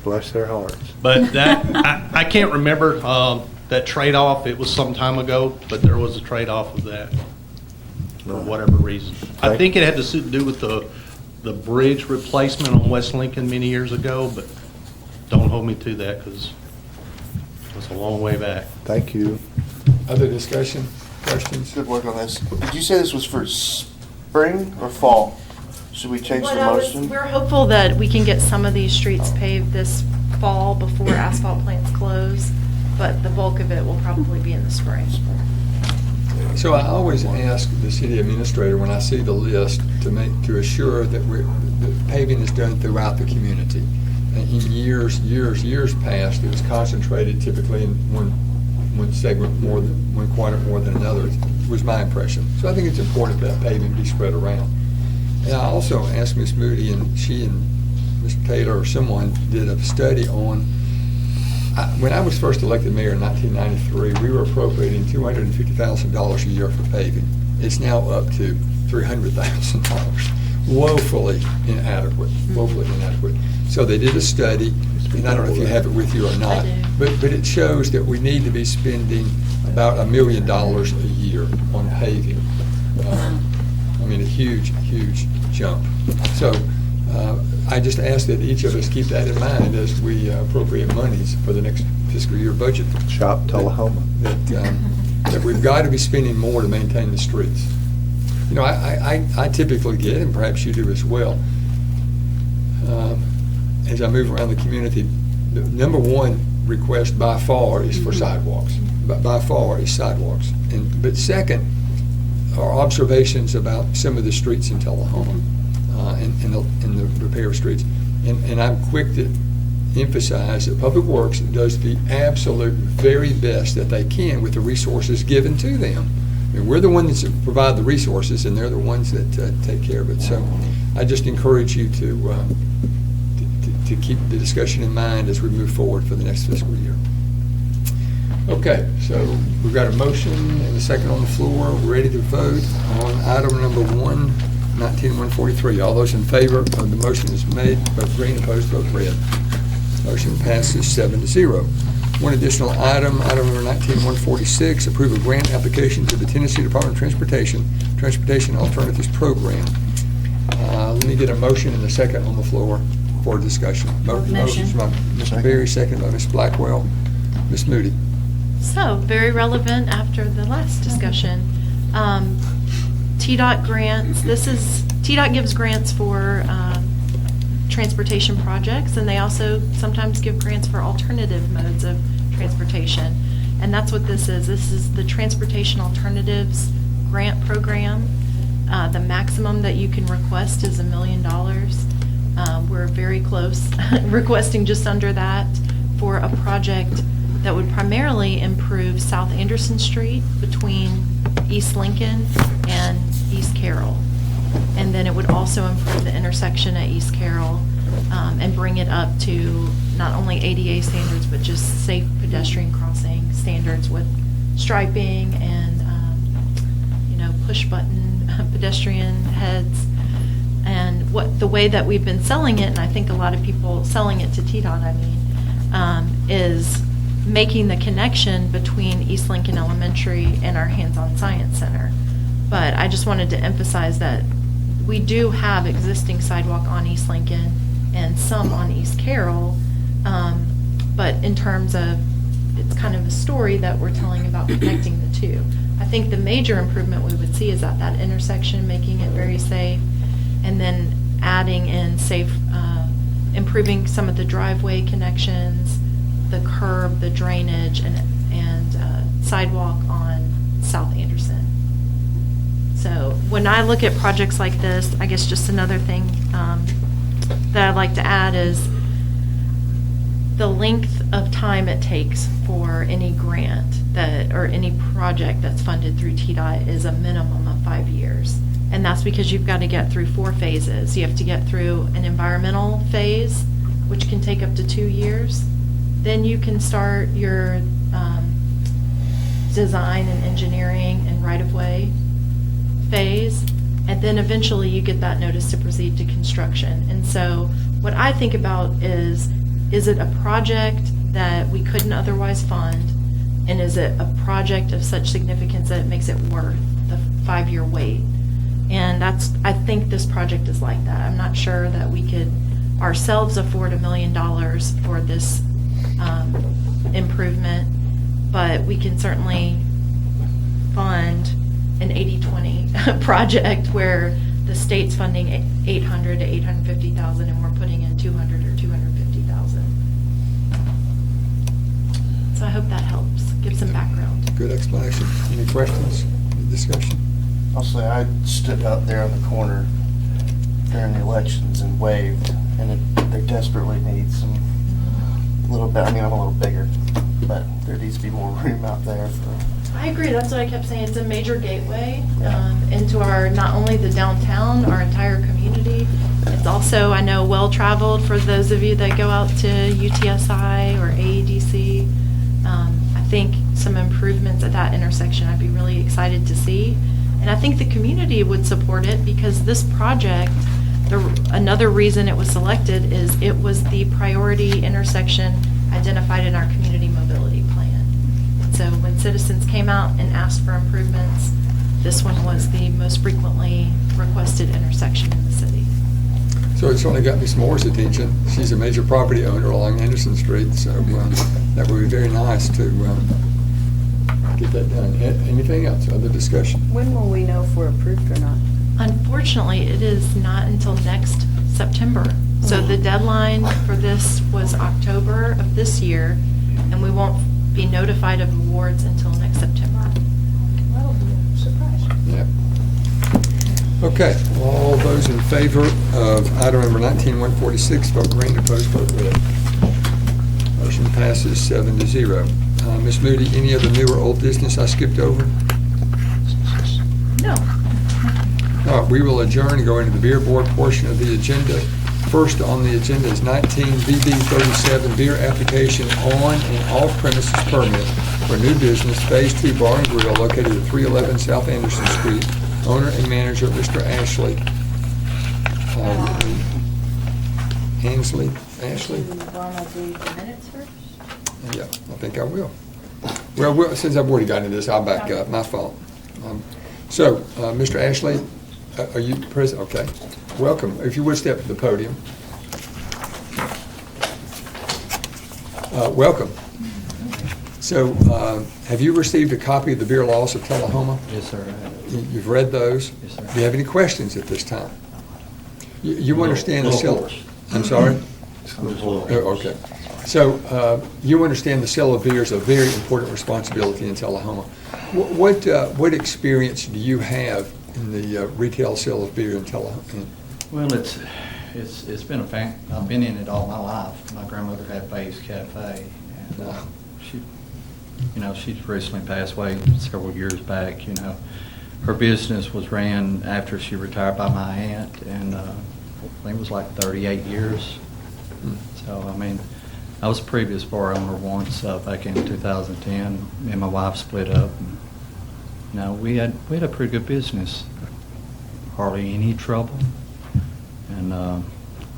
Bless their hearts.
But that, I can't remember that trade-off. It was some time ago, but there was a trade-off of that for whatever reason. I think it had to do with the bridge replacement on West Lincoln many years ago, but don't hold me to that because it's a long way back.
Thank you.
Other discussion, questions?
Good work on this. Did you say this was for spring or fall? Should we change the motion?
We're hopeful that we can get some of these streets paved this fall before asphalt plants close, but the bulk of it will probably be in the spring.
So I always ask the city administrator when I see the list to assure that that paving is done throughout the community. And in years past, it was concentrated typically in one segment one quadrant more than another, was my impression. So I think it's important that paving be spread around. And I also asked Ms. Moody, and she and Mr. Taylor or someone did a study on, when I was first elected mayor in 1993, we were appropriating $250,000 a year for paving. It's now up to $300,000. Woefully inadequate. So they did a study, and I don't know if you have it with you or not, but it shows that we need to be spending about $1 million a year on paving. I mean, a huge jump. So I just ask that each of us keep that in mind as we appropriate monies for the next fiscal year budget.
Shop Tullahoma.
That we've got to be spending more to maintain the streets. You know, I typically get, and perhaps you do as well, as I move around the community, the number one request by far is for sidewalks. By far is sidewalks. But second are observations about some of the streets in Tullahoma and the repair of streets. And I'm quick to emphasize that Public Works does the absolute very best that they can with the resources given to them. I mean, we're the ones that provide the resources, and they're the ones that take care of it. So I just encourage you to keep the discussion in mind as we move forward for the next fiscal year. Okay, so we've got a motion and a second on the floor. We're ready to vote on item number 19143. All those in favor of the motion is made, vote green, opposed, vote red. Motion passes 7-0. One additional item number 19146, approve a grant application to the Tennessee Department of Transportation Alternatives Program. Let me get a motion and a second on the floor for discussion. Motion by Mr. Berry, second by Ms. Blackwell. Ms. Moody.
So, very relevant after the last discussion. TDOT grants. TDOT gives grants for transportation projects, and they also sometimes give grants for alternative modes of transportation. And that's what this is. This is the Transportation Alternatives Grant Program. The maximum that you can request is $1 million. We're very close, requesting just under that for a project that would primarily improve South Anderson Street between East Lincoln and East Carroll. And then it would also improve the intersection at East Carroll and bring it up to not only ADA standards, but just safe pedestrian crossing standards with striping and, push button pedestrian heads. And the way that we've been selling it, and I think a lot of people selling it to TDOT, is making the connection between East Lincoln Elementary and our Hands-On Science Center. But I just wanted to emphasize that we do have existing sidewalk on East Lincoln and some on East Carroll, but in terms of, it's kind of a story that we're telling about connecting the two. I think the major improvement we would see is at that intersection, making it very safe, and then adding in safe, improving some of the driveway connections, the curb, the drainage, and sidewalk on South Anderson. So when I look at projects like this, I guess just another thing that I'd like to add is the length of time it takes for any grant or any project that's funded through TDOT is a minimum of 5 years. And that's because you've got to get through 4 phases. You have to get through an environmental phase, which can take up to 2 years. Then you can start your design and engineering and right-of-way phase. And then eventually you get that notice to proceed to construction. And so what I think about is it a project that we couldn't otherwise fund? And is it a project of such significance that it makes it worth the 5-year wait? And I think this project is like that. I'm not sure that we could ourselves afford $1 million for this improvement, but we can certainly fund an 80-20 project where the state's funding $800,000 to $850,000 and we're putting in $200,000 or $250,000. So I hope that helps. Give some background.
Good explanation. Any questions? Any discussion?
I'll say I stood out there on the corner during the elections and waved, and they desperately need some little bit. I mean, I'm a little bigger, but there needs to be more room out there for.
I agree. That's what I kept saying. It's a major gateway into our, not only the downtown, our entire community. It's also, I know, well-traveled for those of you that go out to UTSI or AEDC. I think some improvements at that intersection I'd be really excited to see. And I think the community would support it because this project, another reason it was selected is it was the priority intersection identified in our community mobility plan. And so when citizens came out and asked for improvements, this one was the most frequently requested intersection in the city.
So it certainly got Ms. Moore's attention. She's a major property owner along Anderson Street, so that would be very nice to get that done. Anything else, other discussion?
When will we know if we're approved or not?
Unfortunately, it is not until next September. So the deadline for this was October of this year, and we won't be notified of awards until next September.
That'll be a surprise.
Yeah. Okay, all those in favor of item number 19-146, vote green, opposed, vote red. Motion passes 7-0. Ms. Moody, any other new or old business I skipped over?
No.
All right, we will adjourn and go into the beer board portion of the agenda. First on the agenda is 19 BB 37 beer application on and off premises permit for new business, Phase 2 Bar and Grill located at 311 South Anderson Street. Owner and manager, Mr. Ashley. Ashley?
Do you want to do the minutes first?
Yeah, I think I will. Well, since I've already gotten into this, I'll back up. My fault. Mr. Ashley, are you present? Okay. Welcome. If you would step to the podium. Welcome. So, have you received a copy of the beer laws of Tullahoma?
Yes, sir. I have.
You've read those?
Yes, sir.
Do you have any questions at this time? You understand the sale? I'm sorry? Okay. So, you understand the sale of beer is a very important responsibility in Tullahoma. What experience do you have in the retail sale of beer in Tullahoma?
Well,
it's been I've been in it all my life. My grandmother had Bay's Cafe, and she's recently passed away several years back. Her business was ran after she retired by my aunt, and I think it was like 38 years. So, I was a previous bar owner once back in 2010. Me and my wife split up. And, we had a pretty good business. Hardly any trouble. And I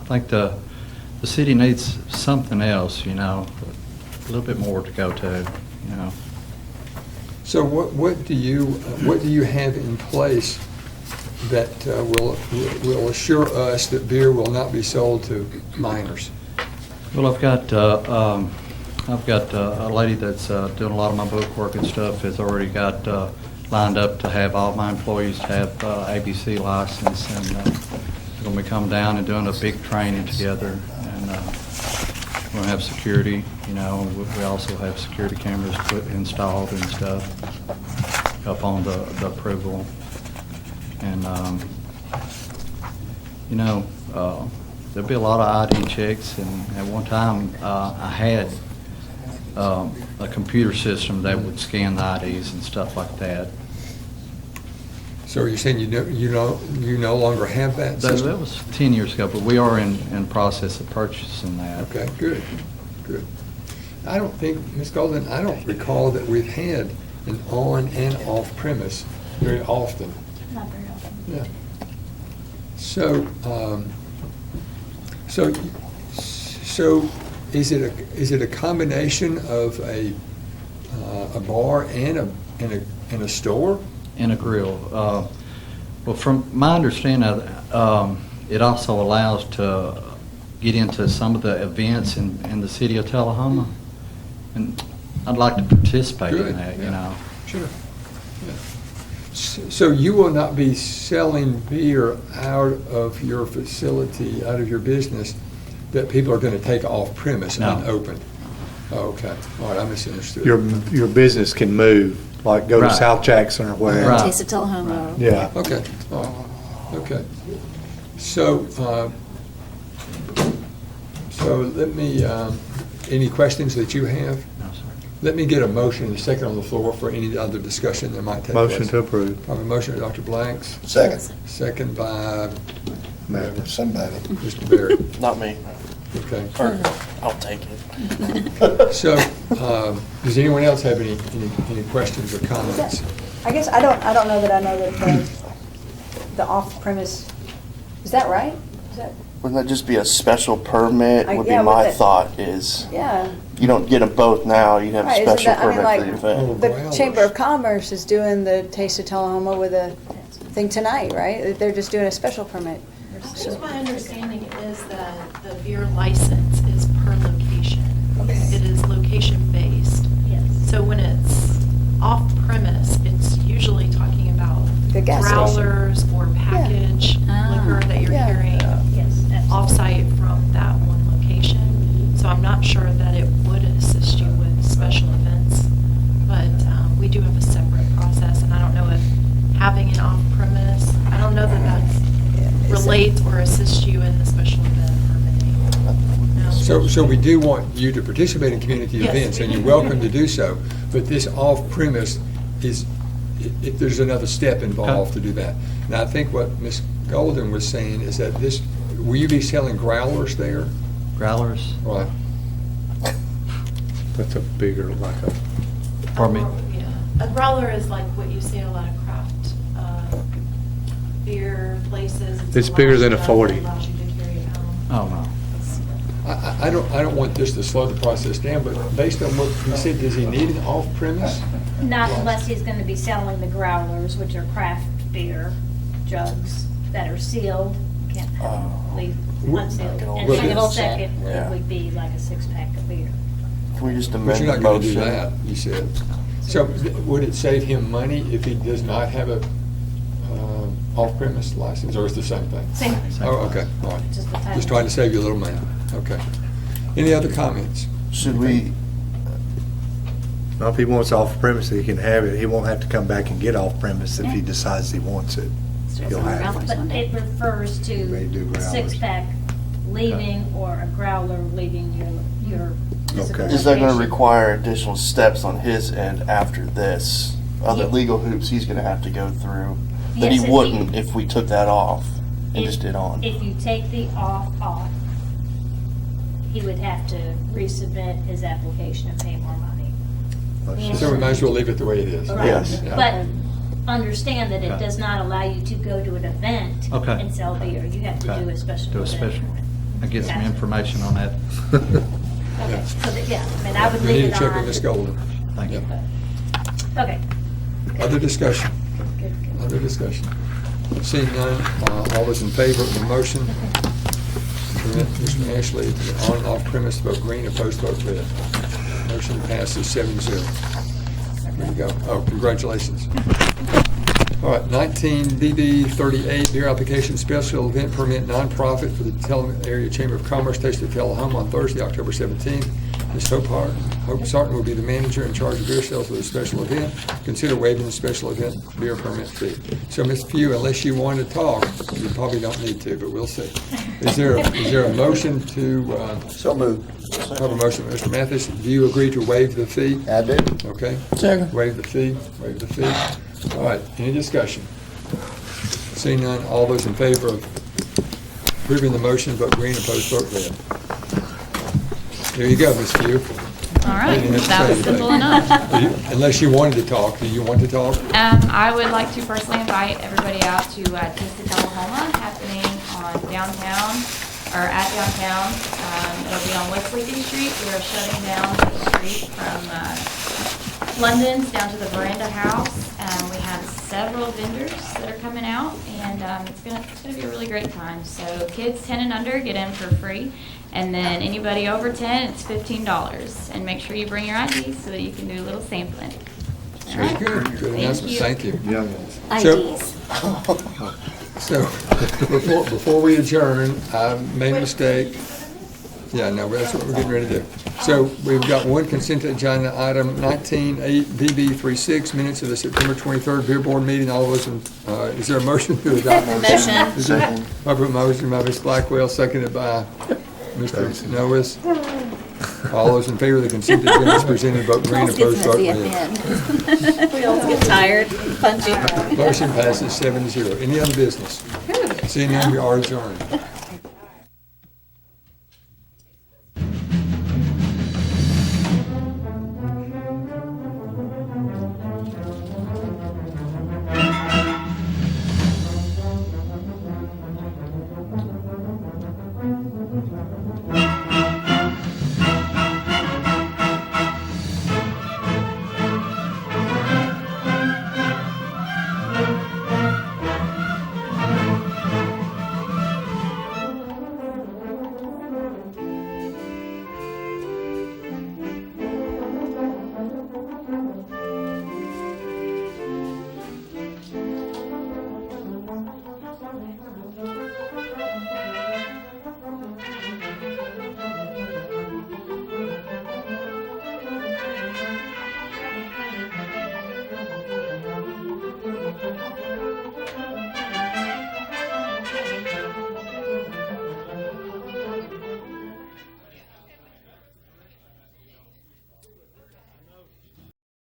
think the city needs something else, a little bit more to go to,
So what do you have in place that will assure us that beer will not be sold to minors?
Well, I've got a lady that's doing a lot of my book work and stuff. Has already got lined up to have all my employees have ABC license, and they're going to be coming down and doing a big training together. And we're going to have security. We also have security cameras installed and stuff up on the approval. And there'll be a lot of ID checks, and at one time I had a computer system that would scan the IDs and stuff like that.
So you're saying you no longer have that system?
That was 10 years ago, but we are in process of purchasing that.
Okay, good. I don't think, Ms. Golden, I don't recall that we've had an on and off premise very often.
Not very often.
Yeah. So, so is it a combination of a bar and a store?
And a grill. Well, from my understanding, it also allows to get into some of the events in the city of Tullahoma, and I'd like to participate in that.
Sure. Yeah. So you will not be selling beer out of your facility, out of your business, that people are going to take off premise unopened? Oh, okay. All right, I misunderstood.
Your business can move, like go to South Jackson or wherever.
Right. Taste of Tullahoma.
Yeah.
Okay. Oh, okay. So, let me, any questions that you have?
No, sir.
Let me get a motion and a second on the floor for any other discussion that might take place.
Motion to approve.
I have a motion by Dr. Blanks.
Second.
Second by
Somebody.
Mr. Berry.
Not me.
Okay.
I'll take it.
So, does anyone else have any questions or comments?
I guess I don't know that I know that the off-premise, is that right?
Wouldn't that just be a special permit? Would be
yeah,
my
with it-
thought is.
Yeah.
You don't get them both now. You'd have a
Right, isn't
special
that- I mean,
permit
like,
for the event.
The Chamber of Commerce is doing the Taste of Tullahoma with a thing tonight, right? They're just doing a special permit.
I think my understanding is that the beer license is per location.
Okay.
It is location-based.
Yes.
So when it's off-premise, it's usually talking about
The gas station.
growlers or package liquor that you're
Yeah.
carrying
Yes,
off-site from that one location. So I'm not sure that it would assist you with special events, but we do have a separate process, and I don't know if having an off-premise, I don't know that that relates or assists you in the special event permitting. No.
So we do want you to participate in community
Yes.
events, and you're welcome to do so, but this off-premise is, if there's another step involved to do that. Now, I think what Ms. Golden was saying is that will you be selling growlers there?
Growlers?
Right.
That's a bigger, like a.
Pardon me?
Yeah. A growler is like what you see in a lot of craft beer places.
It's bigger than a 40.
Allows you to carry it home.
Oh, no.
I don't want this to slow the process down, but based on what he said, does he need an off-premise?
Not unless he's going to be selling the growlers, which are craft beer jugs that are sealed, can't leave unsealed. And
Well,
then the
it's-
second
Yeah.
would be like a six-pack of beer.
Can we just
But
amend
you're
the
not going to do
motion?
that, you said. So would it save him money if he does not have a off-premise license, or is it the same thing?
Same.
Oh, okay, all right.
Just the title.
Just trying to save you a little money. Okay. Any other comments?
Should we,
Well, if he wants off premise, he can have it. He won't have to come back and get off premise if he decides he wants it. He'll have it.
But it refers
They do
to
growlers.
six-pack leaving or a growler leaving your physical
Is that going to
location.
require additional steps on his end after this? Other
Yeah.
legal hoops he's going to have to go through that
Yes,
he
if
wouldn't if we took that off and
If-
just did on?
If you take the off, he would have to resubmit his application and pay more money.
So we might as well leave it the way it is.
Right.
Yes.
Yeah.
But understand that it
Okay.
does not allow you to go to an event
Okay.
and sell beer. You have to
Okay.
do a special
Do a
event.
special. I get some
Gotcha.
information on that.
Okay, so that, yeah, I mean, I would
We
leave
need
it
to check with
on.
Ms. Golden.
Thank you.
Okay.
Other discussion?
Good, good.
Other discussion? Seeing none, all those in favor of the motion, permit Mr. Ashley on and off premise to vote green, opposed to vote red. Motion passes 7-0. There you go. Oh, congratulations. All right, 19 BB 38, beer application special event permit nonprofit for the Tullahoma Area Chamber of Commerce, Station of Tullahoma on Thursday, October 17th. Ms. Hope Sarton will be the manager in charge of beer sales for the special event. Consider waiving the special event beer permit fee. So, Ms. Pugh, unless you want to talk, you probably don't need to, but we'll see. Is there a motion to?
So moved.
I have a motion, Mr. Mathis. Do you agree to waive the fee?
I do.
Okay.
Second.
Waive the fee. Waive the fee. All right. Any discussion? Seeing none, all those in favor of approving the motion, vote green. Opposed, vote red. There you go, Ms. Pugh.
All right,
You didn't have to
that
say
was simple
anything.
enough.
Unless you wanted to talk. Do you want to talk?
I would like to personally invite everybody out to Taste of Tullahoma, happening on downtown, or at downtown. It'll be on West Lincoln Street. We are shutting down the street from London's down to the Veranda House. We have several vendors that are coming out, and it's gonna be a really great time. So kids 10 and under get in for free. And then anybody over 10, it's $15. And make sure you bring your ID so that you can do a little sampling. All
Very
right.
good. Good announcement. Thank you.
IDs.
So, before we adjourn, I made a mistake. Yeah, no, that's what we're getting ready to do. So, we've got one consent agenda item, 19-8 BB36, minutes of the September 23rd Beer Board meeting. All those in, is there a motion to adopt?
Motion.
Second. Motion by Ms. Blackwell, seconded by Mr. Noes. All those in favor of the consent agenda as presented, vote green, opposed, vote red.
We all get tired, punchy.
Motion passes 7-0. Any other business? Seeing none, we are adjourned.